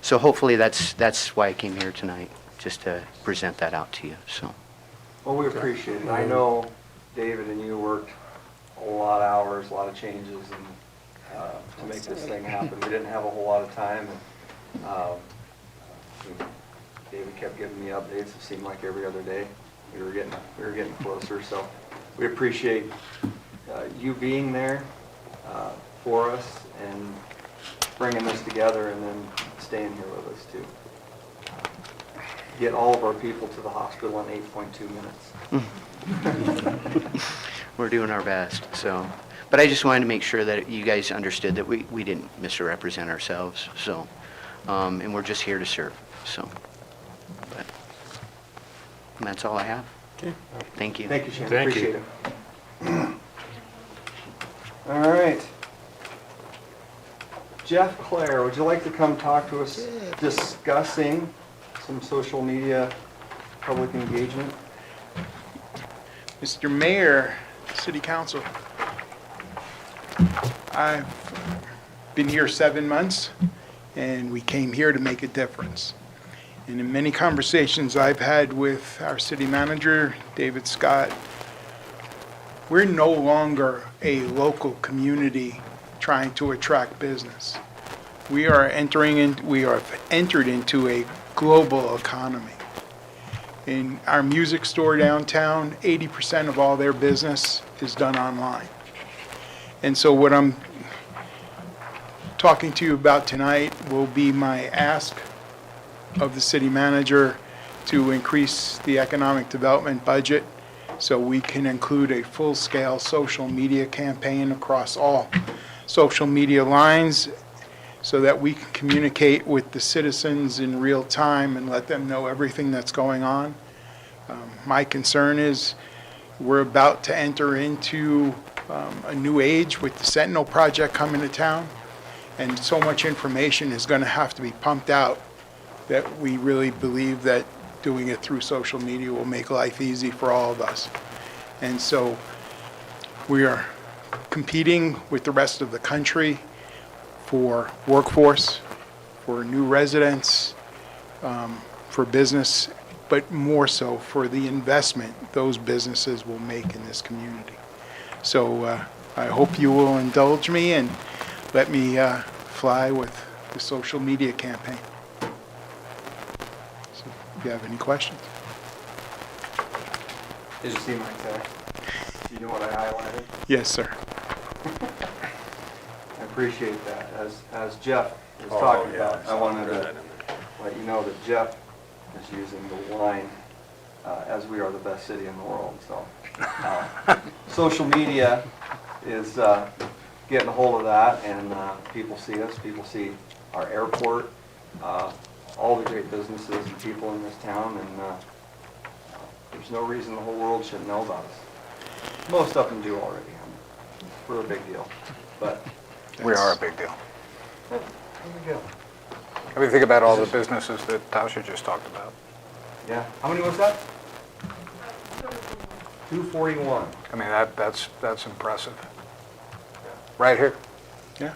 P: So hopefully that's why I came here tonight, just to present that out to you. So.
F: Well, we appreciate it. I know David and you worked a lot of hours, a lot of changes, and to make this thing happen. We didn't have a whole lot of time, and David kept giving me updates. It seemed like every other day we were getting closer. So we appreciate you being there for us and bringing this together, and then staying here with us too. Get all of our people to the hospital in 8.2 minutes.
P: We're doing our best, so. But I just wanted to make sure that you guys understood that we didn't misrepresent ourselves, so. And we're just here to serve, so. But and that's all I have.
F: Okay.
P: Thank you.
F: Thank you, Shannon.
D: Thank
F: Appreciate
D: you.
F: it. All right. Jeff Clare, would you like to come talk to us discussing some social media public engagement?
Q: Mr. Mayor, City Council, I've been here 7 months, and we came here to make a difference. And in many conversations I've had with our city manager, David Scott, we're no longer a local community trying to attract business. We have entered into a global economy. In our music store downtown, 80% of all their business is done online. And so what I'm talking to you about tonight will be my ask of the city manager to increase the economic development budget so we can include a full-scale social media campaign across all social media lines so that we can communicate with the citizens in real time and let them know everything that's going on. My concern is we're about to enter into a new age with the Sentinel Project coming to town, and so much information is going to have to be pumped out that we really believe that doing it through social media will make life easy for all of us. And so we are competing with the rest of the country for workforce, for new residents, for business, but more so for the investment those businesses will make in this community. So I hope you will indulge me and let me fly with the social media campaign. So if you have any questions.
F: Did you see my text? Do you know what I highlighted?
Q: Yes, sir.
F: I appreciate that. As Jeff was talking about, I wanted to let you know that Jeff is using the line, as we are the best city in the world. So social media is getting a hold of that, and people see us, people see our airport, all the great businesses and people in this town, and there's no reason the whole world shouldn't know about us. Most of them do already. We're a big deal, but
B: We are a big deal.
F: there we go.
B: I mean, think about all the businesses that Tasha just talked about.
F: Yeah. How many was that? 241.
B: I mean, that's impressive. Right here.
Q: Yeah.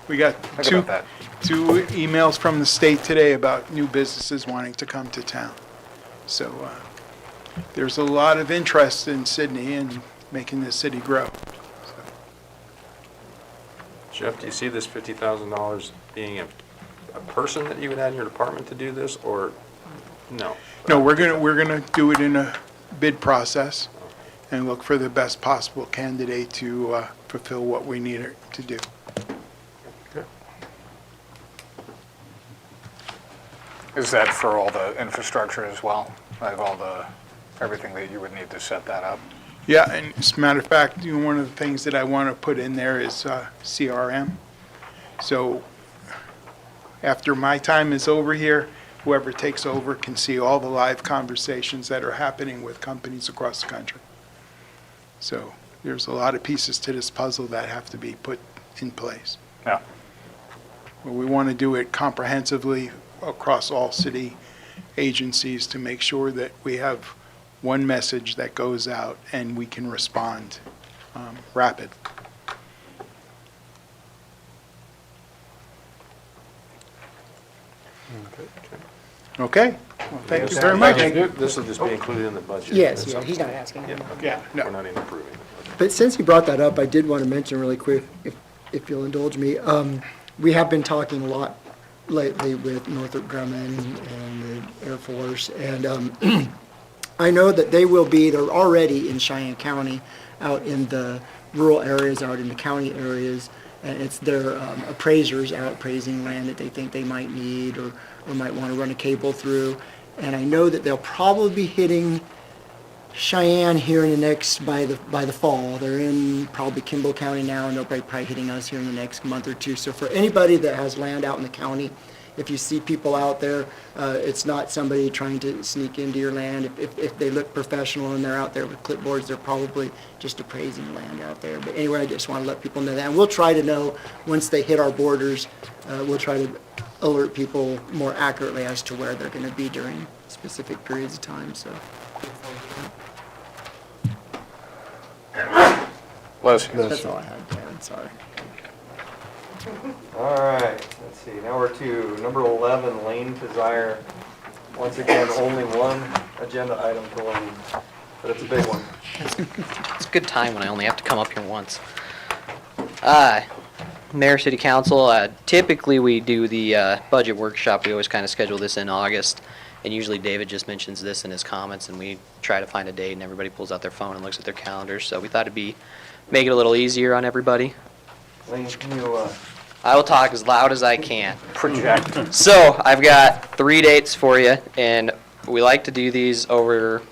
Q: We got
B: Think
Q: two
B: about
Q: emails from the state today about new businesses wanting to come to town. So there's a lot of interest in Sydney and making the city grow.
D: Jeff, do you see this $50,000 being a person that you would have in your department to do this, or no?
Q: No, we're gonna do it in a bid process and look for the best possible candidate to fulfill what we need it to do.
B: Is that for all the infrastructure as well? Like everything that you would need to set that up?
Q: Yeah, and as a matter of fact, one of the things that I want to put in there is CRM. So after my time is over here, whoever takes over can see all the live conversations that are happening with companies across the country. So there's a lot of pieces to this puzzle that have to be put in place.
B: Yeah.
Q: Well, we want to do it comprehensively across all city agencies to make sure that we have one message that goes out and we can respond rapid. Okay? Well, thank you very much.
D: This will just be included in the budget.
L: Yes, yeah, he's not asking.
Q: Yeah, no.
D: We're not even approving it.
L: But since you brought that up, I did want to mention really quick, if you'll indulge me, we have been talking a lot lately with Northrop Grumman and the Air Force, and I know that they're already in Cheyenne County, out in the rural areas, out in the county areas, and it's their appraisers out appraising land that they think they might need or might want to run a cable through. And I know that they'll probably be hitting Cheyenne here in the next, by the fall. They're in probably Kimball County now, and they'll be probably hitting us here in the next month or two. So for anybody that has land out in the county, if you see people out there, it's not somebody trying to sneak into your land. If they look professional and they're out there with clipboards, they're probably just appraising land out there. But anyway, I just want to let people know that. And we'll try to know, once they hit our borders, we'll try to alert people more accurately as to where they're going to be during specific periods of time, so.
B: Les?
L: That's all I had, Dan, sorry.
F: All right, let's see, now we're to number 11, Lane Desire. Once again, only one agenda item for Lane, but it's a big one.
J: It's a good time when I only have to come up here once. Mayor, City Council, typically we do the budget workshop. We always kind of schedule this in August, and usually David just mentions this in his comments, and we try to find a date, and everybody pulls out their phone and looks at their calendars. So we thought it'd make it a little easier on everybody.
F: Lane, can you,
J: I will talk as loud as I can.
B: Project.
J: So I've got 3 dates for you, and we like to do these over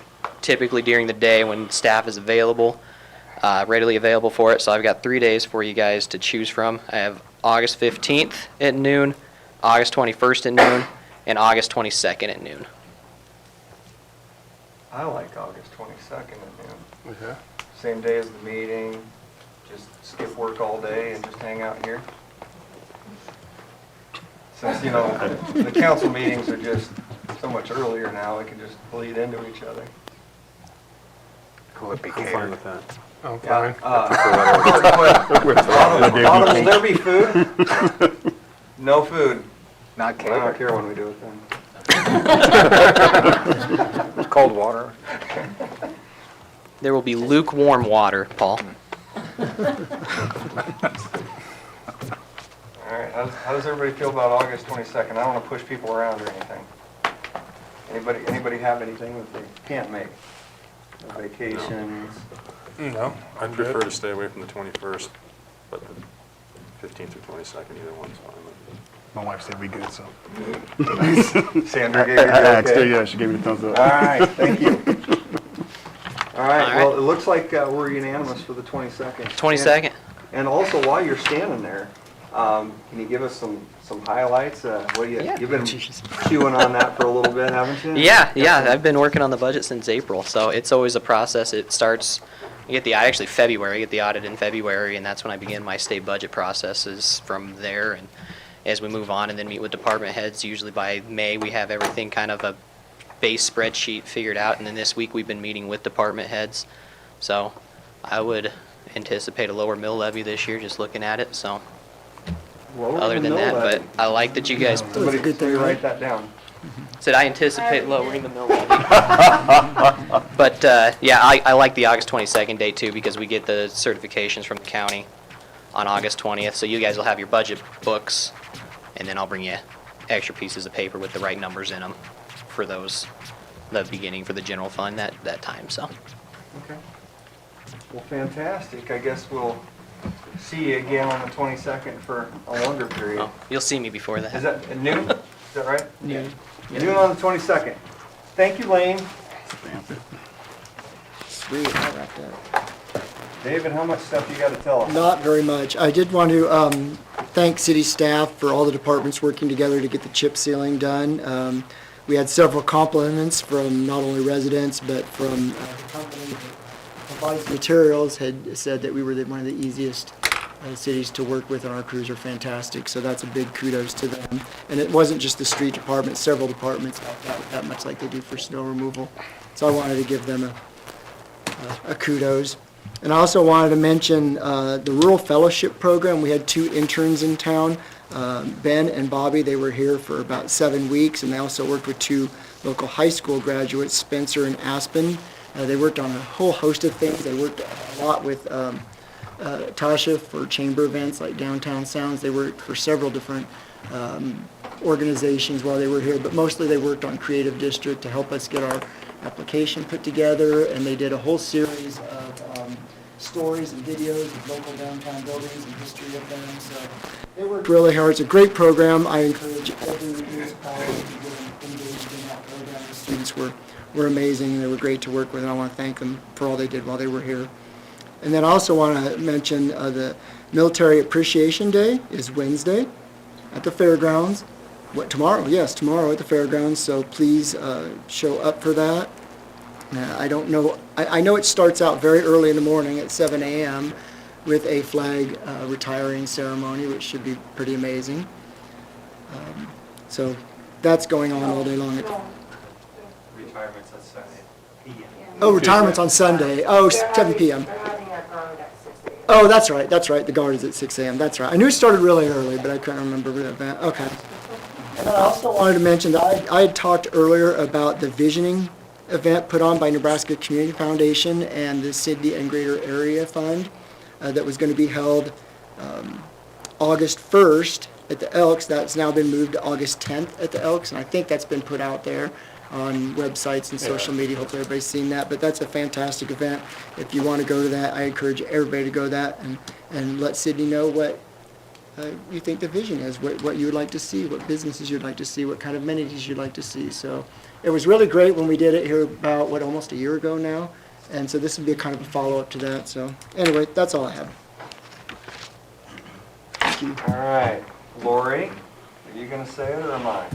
J: typically during the day when staff is available, readily available for it. So I've got 3 days for you guys to choose from. I have August 15th at noon, August 21st at noon, and August 22nd at noon.
F: I like August 22nd at noon.
I: Yeah.
F: Same day as the meeting, just skip work all day and just hang out here. Since, you know, the council meetings are just so much earlier now, we can just bleed into each other.
B: Cool, it'd be
D: I'm fine
B: catered.
D: with that.
I: I'm
F: Yeah,
I: fine.
F: Autumn, will there be food? No food.
B: Not
F: I don't
B: catered.
F: care when we do it then.
B: Cold water.
J: There will be lukewarm water, Paul.
F: All right, how does everybody feel about August 22nd? I don't want to push people around or anything. Anybody have anything that they can't make? No vacations?
D: No, I'd prefer to stay away from the 21st, but the 15th or 22nd, either one's fine.
I: My wife said we good, so.
F: Sandra gave you the okay?
I: Yeah, she gave me the thumbs up.
F: All right, thank you. All right,
J: All right.
F: well, it looks like we're unanimous for the 22nd.
J: 22nd.
F: And also, while you're standing there, can you give us some highlights? You've been chewing on that for a little bit, haven't you?
J: Yeah, I've been working on the budget since April, so it's always a process. It starts, February, I get the audit in February, and that's when I begin my state budget processes from there. And as we move on and then meet with department heads, usually by May, we have everything kind of a base spreadsheet figured out. And then this week, we've been meeting with department heads. So I would anticipate a lower mill levy this year, just looking at it, so.
F: Lower
J: Other than
F: mill
J: that,
F: levy.
J: but I like that you guys
F: Somebody write that down.
J: said I anticipate lowering the mill levy. But, yeah, I like the August 22nd date too, because we get the certifications from the county on August 20th. So you guys will have your budget books, and then I'll bring you extra pieces of paper with the right numbers in them for the beginning for the general fund that time, so.
F: Okay. Well, fantastic. I guess we'll see you again on the 22nd for a longer period.
J: Oh, you'll see me before that.
F: Is that at noon? Is that right?
L: Noon.
F: Noon on the 22nd. Thank you, Lane.
L: Sweet, all wrapped up.
F: David, how much stuff you got to tell us?
L: Not very much. I did want to thank city staff for all the departments working together to get the chip sealing done. We had several compliments from not only residents, but from the company that provides materials had said that we were one of the easiest cities to work with, and our crews are fantastic. So that's a big kudos to them. And it wasn't just the street department, several departments helped out with that much like they do for snow removal. So I wanted to give them a kudos. And I also wanted to mention the Rural Fellowship Program. We had 2 interns in town, Ben and Bobby. They were here for about 7 weeks, and they also worked with 2 local high school graduates, Spencer and Aspen. They worked on a whole host of things. They worked a lot with Tasha for chamber events like Downtown Sounds. They worked for several different organizations while they were here, but mostly they worked on Creative District to help us get our application put together, and they did a whole series of stories and videos of local downtown buildings and history of them. So they worked really hard. It's a great program. I encourage every municipality to get engaged in that program. The students were amazing. They were great to work with, and I want to thank them for all they did while they were here. And then I also want to mention the Military Appreciation Day is Wednesday at the fairgrounds. What, tomorrow? Yes, tomorrow at the fairgrounds, so please show up for that. I don't know, I know it starts out very early in the morning at 7 a.m. with a flag retiring ceremony, which should be pretty amazing. So that's going on all day long.
F: Retirement's on Sunday.
L: Oh, retirement's on Sunday. Oh, 7 p.m.
N: They're having a guard at 6 a.m.
L: Oh, that's right. The guard is at 6 a.m. That's right. I knew it started really early, but I couldn't remember the event. Okay. And I also wanted to mention that I had talked earlier about the visioning event put on by Nebraska Community Foundation and the Sydney and Greater Area Fund that was going to be held August 1st at the Elks. That's now been moved to August 10th at the Elks, and I think that's been put out there on websites and social media. Hopefully everybody's seen that, but that's a fantastic event. If you want to go to that, I encourage everybody to go to that and let Sydney know what you think the vision is, what you would like to see, what businesses you'd like to see, what kind of amenities you'd like to see. So it was really great when we did it here about, almost a year ago now. And so this would be a kind of a follow-up to that. So anyway, that's all I have. Thank you.
F: All right, Lori, are you gonna say it or am I?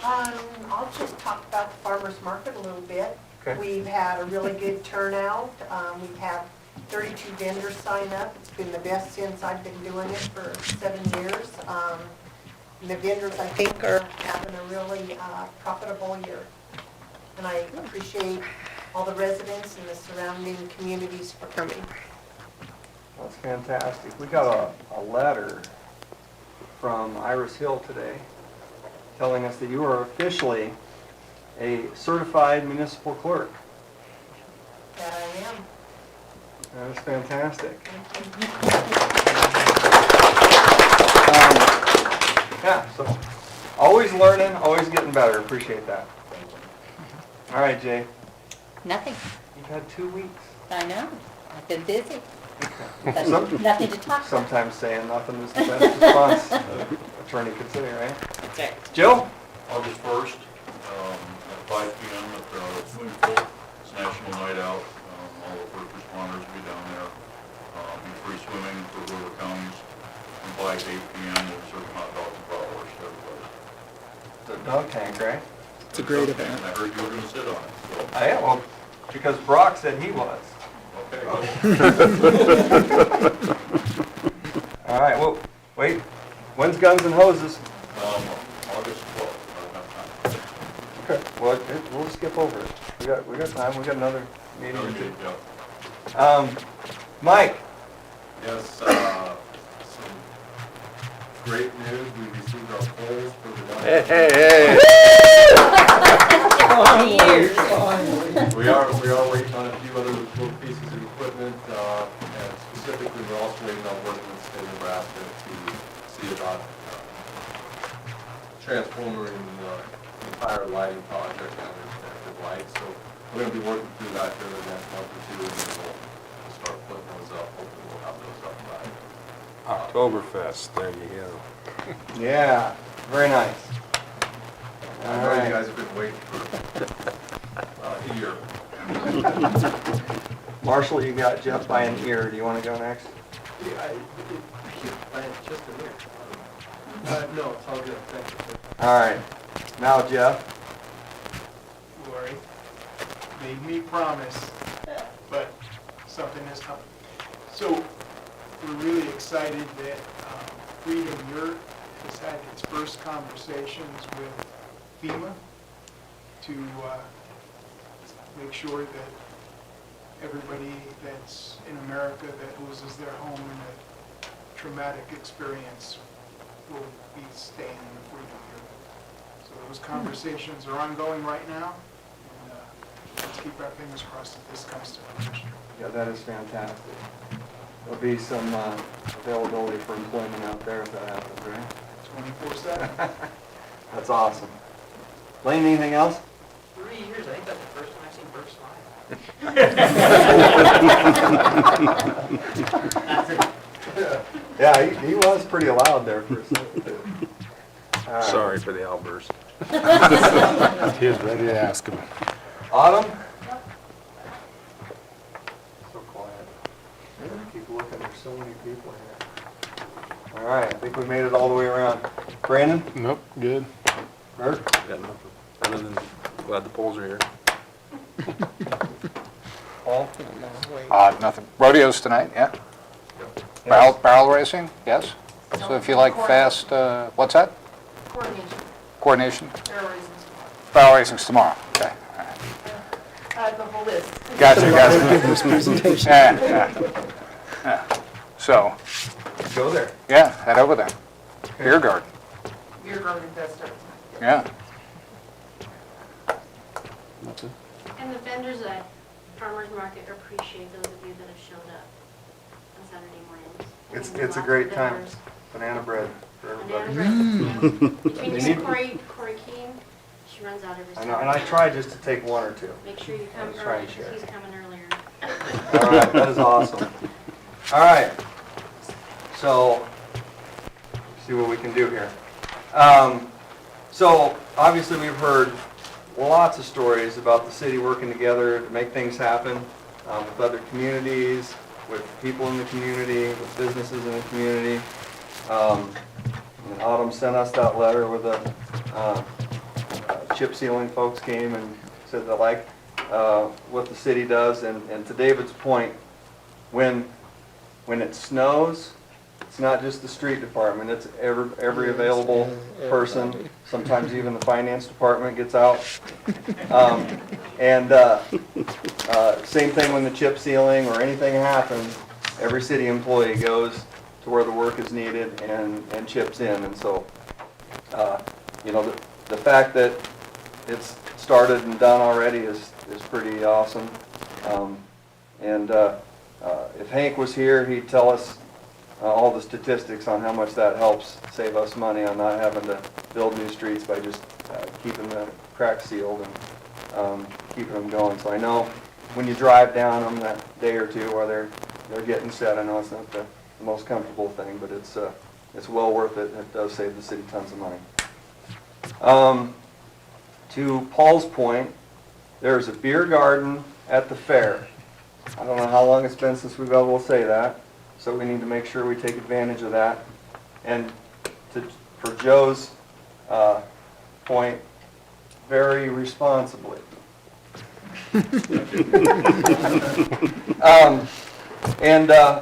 N: I'll just talk about the farmer's market a little bit.
F: Okay.
N: We've had a really good turnout. We've had 32 vendors sign up. It's been the best since I've been doing it for 7 years. And the vendors, I think, are having a really profitable year. And I appreciate all the residents and the surrounding communities for coming.
F: That's fantastic. We got a letter from Iris Hill today telling us that you are officially a certified municipal clerk.
N: That I am.
F: That's fantastic. Yeah, so always learning, always getting better. Appreciate that. All right, Jay.
R: Nothing.
F: You've had 2 weeks.
R: I know. I've been busy.
F: Some-
R: Nothing to talk about.
F: Sometimes saying nothing is the best response an attorney could say, right?
R: That's right.
F: Joe?
A: August 1st, at 5 p.m. at the swimming pool. It's National Night Out. All the first responders will be down there. Be free swimming for rural counties. And by 8 p.m. we'll serve hot dogs and bratwurst to everybody.
F: The dog tank, right?
L: It's a great event.
A: And I heard you were going to sit on it, so.
F: I am, well, because Brock said he was.
A: Okay.
F: All right, well, wait, when's Guns and Hoses?
A: August 12th, I don't have time.
F: Okay, well, we'll skip over it. We got time, we got another meeting.
A: Okay, yeah.
F: Mike?
S: Yes, some great news, we received our polls for the...
F: Hey.
S: We are waiting on a few other little pieces of equipment, and specifically, we're also waiting on working with the state of Nebraska to see about transforming the entire lighting project and the lights. So we're going to be working through that here in the next month or two, and then we'll start putting those up. Hopefully, we'll have those up by
D: Oktoberfest, there you go.
F: Yeah, very nice.
S: I know you guys have been waiting for a year.
F: Marshall, you got Jeff by an ear. Do you want to go next?
S: Yeah, I had just a minute. No, it's all good, thank you.
F: All right, now Jeff.
Q: Lori made me promise, but something has come. So we're really excited that Freedom Yurt has had its first conversations with FEMA to make sure that everybody that's in America that loses their home in a traumatic experience will be staying in the Freedom Yurt. So those conversations are ongoing right now, and it's keep our fingers crossed that this comes to fruition.
F: Yeah, that is fantastic. There'll be some availability for employment out there if that happens, right?
Q: 24/7.
F: That's awesome. Lane, anything else?
J: 3 years, I think that's the first time I've seen Bert smile.
F: Yeah, he was pretty loud there for a second. too. All right.
D: Sorry for the outburst.
A: He was ready to ask him.
F: Autumn? So quiet. Keep looking, there's so many people here. All right, I think we made it all the way around. Brandon?
A: Nope, good.
F: Bert?
D: Got nothing, other than glad the polls are here.
F: Paul?
B: Nothing. Rodeos tonight, yeah? Barrel racing, yes? So if you like fast, what's that?
N: Coordination.
B: Coordination?
N: Terrorism.
B: Barrel racing's tomorrow, okay. All right.
N: The whole list.
B: Gotcha.
L: Give this presentation.
B: Yeah. So,
F: Go there.
B: yeah, head over there. Beer garden,
N: Beer garden does start
B: yeah.
E: And the vendors at Farmers Market appreciate those of you that have showed up on Saturday mornings.
F: It's a great time. Banana bread for
E: Banana
F: everybody.
E: bread, yeah. Between
F: They
E: you and
F: need-
E: Corey King, she runs out every
F: I
E: Saturday.
F: know, and I try just to take one or two.
E: Make sure you come
F: Let's try
E: early,
F: and
E: 'cause
F: share.
E: he's coming earlier.
F: All right, that is awesome. All right. So, see what we can do here. So, obviously, we've heard lots of stories about the city working together to make things happen with other communities, with people in the community, with businesses in the community. And Autumn sent us that letter where the chip sealing folks came and said they like what the city does. And to David's point, when it snows, it's not just the street department, it's every available person. Sometimes even the finance department gets out. Same thing when the chip sealing or anything happens, every city employee goes to where the work is needed and chips in. And so, the fact that it's started and done already is pretty awesome. If Hank was here, he'd tell us all the statistics on how much that helps save us money on not having to build new streets by just keeping the cracks sealed and keeping them going. So I know when you drive down them that day or two while they're getting set, I know it's not the most comfortable thing, but it's well worth it. It does save the city tons of money. To Paul's point, there's a beer garden at the fair. I don't know how long it's been since we've been able to say that, so we need to make sure we take advantage of that. And for Joe's point, very responsibly.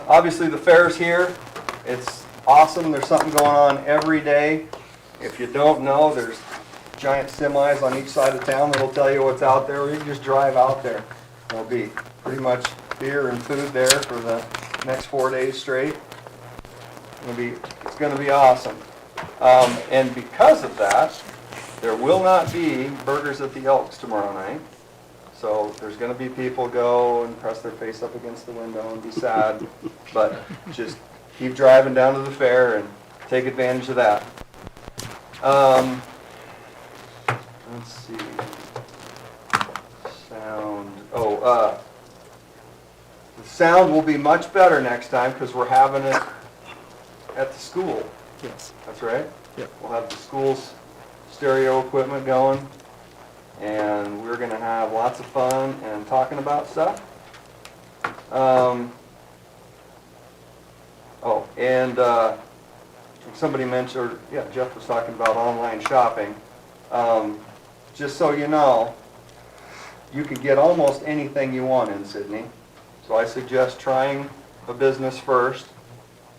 F: Obviously the fair's here. It's awesome. There's something going on every day. If you don't know, there's giant semis on each side of town that'll tell you what's out there, or you can just drive out there. There'll be pretty much beer and food there for the next 4 days straight. It's going to be awesome. And because of that, there will not be burgers at the Elks tomorrow night. So there's going to be people go and press their face up against the window and be sad. But just keep driving down to the fair and take advantage of that. Let's see. Sound. The sound will be much better next time because we're having it at the school.
L: Yes.
F: That's right?
L: Yep.
F: We'll have the school's stereo equipment going, and we're going to have lots of fun and talking about stuff. Somebody mentioned, Jeff was talking about online shopping. Just so you know, you can get almost anything you want in Sydney. So I suggest trying a business first.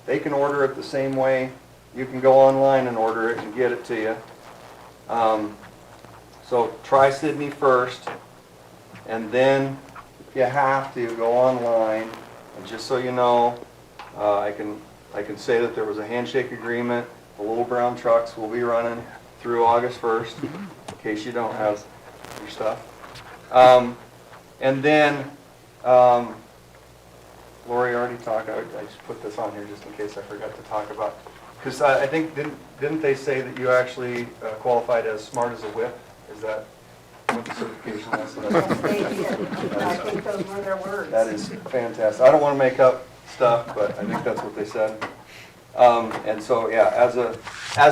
F: They can order it the same way you can go online and order it and get it to you. So try Sydney first, and then if you have to, go online. And just so you know, I can say that there was a handshake agreement. The Little Brown trucks will be running through August 1st, in case you don't have your stuff. And then, Lori already talked, I just put this on here just in case I forgot to talk about, because I think, didn't they say that you actually qualified as smart as a whip? Is that what the certification was?
N: Yes, they did. I think those were their words.
F: That is fantastic. I don't want to make up stuff, but I think that's what they said. And so, yeah, as a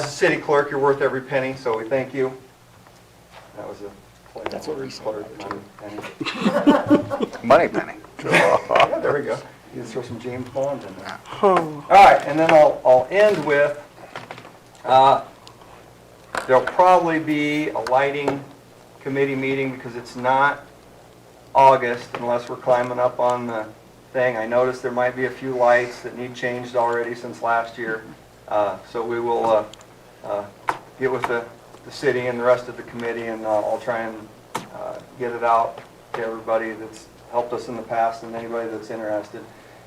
F: city clerk, you're worth every penny, so we thank you. That was a play. That's what we clerk, penny.
B: Money penny.
F: Yeah, there we go. You can throw some James Bond in there. All right, and then I'll end with, there'll probably be a lighting committee meeting because it's not August unless we're climbing up on the thing. I noticed there might be a few lights that need changed already since last year. So we will get with the city and the rest of the committee, and I'll try and get it out to everybody that's helped us in the past and anybody that's interested.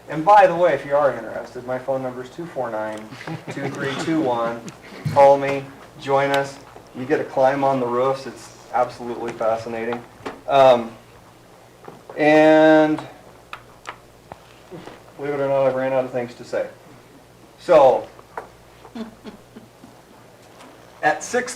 F: And by the way, if you are interested, my phone number is 249-2321. Call me, join us. You get to climb on the roofs. It's absolutely fascinating. And believe it or not, I've ran out of things to say. So, at 6:30.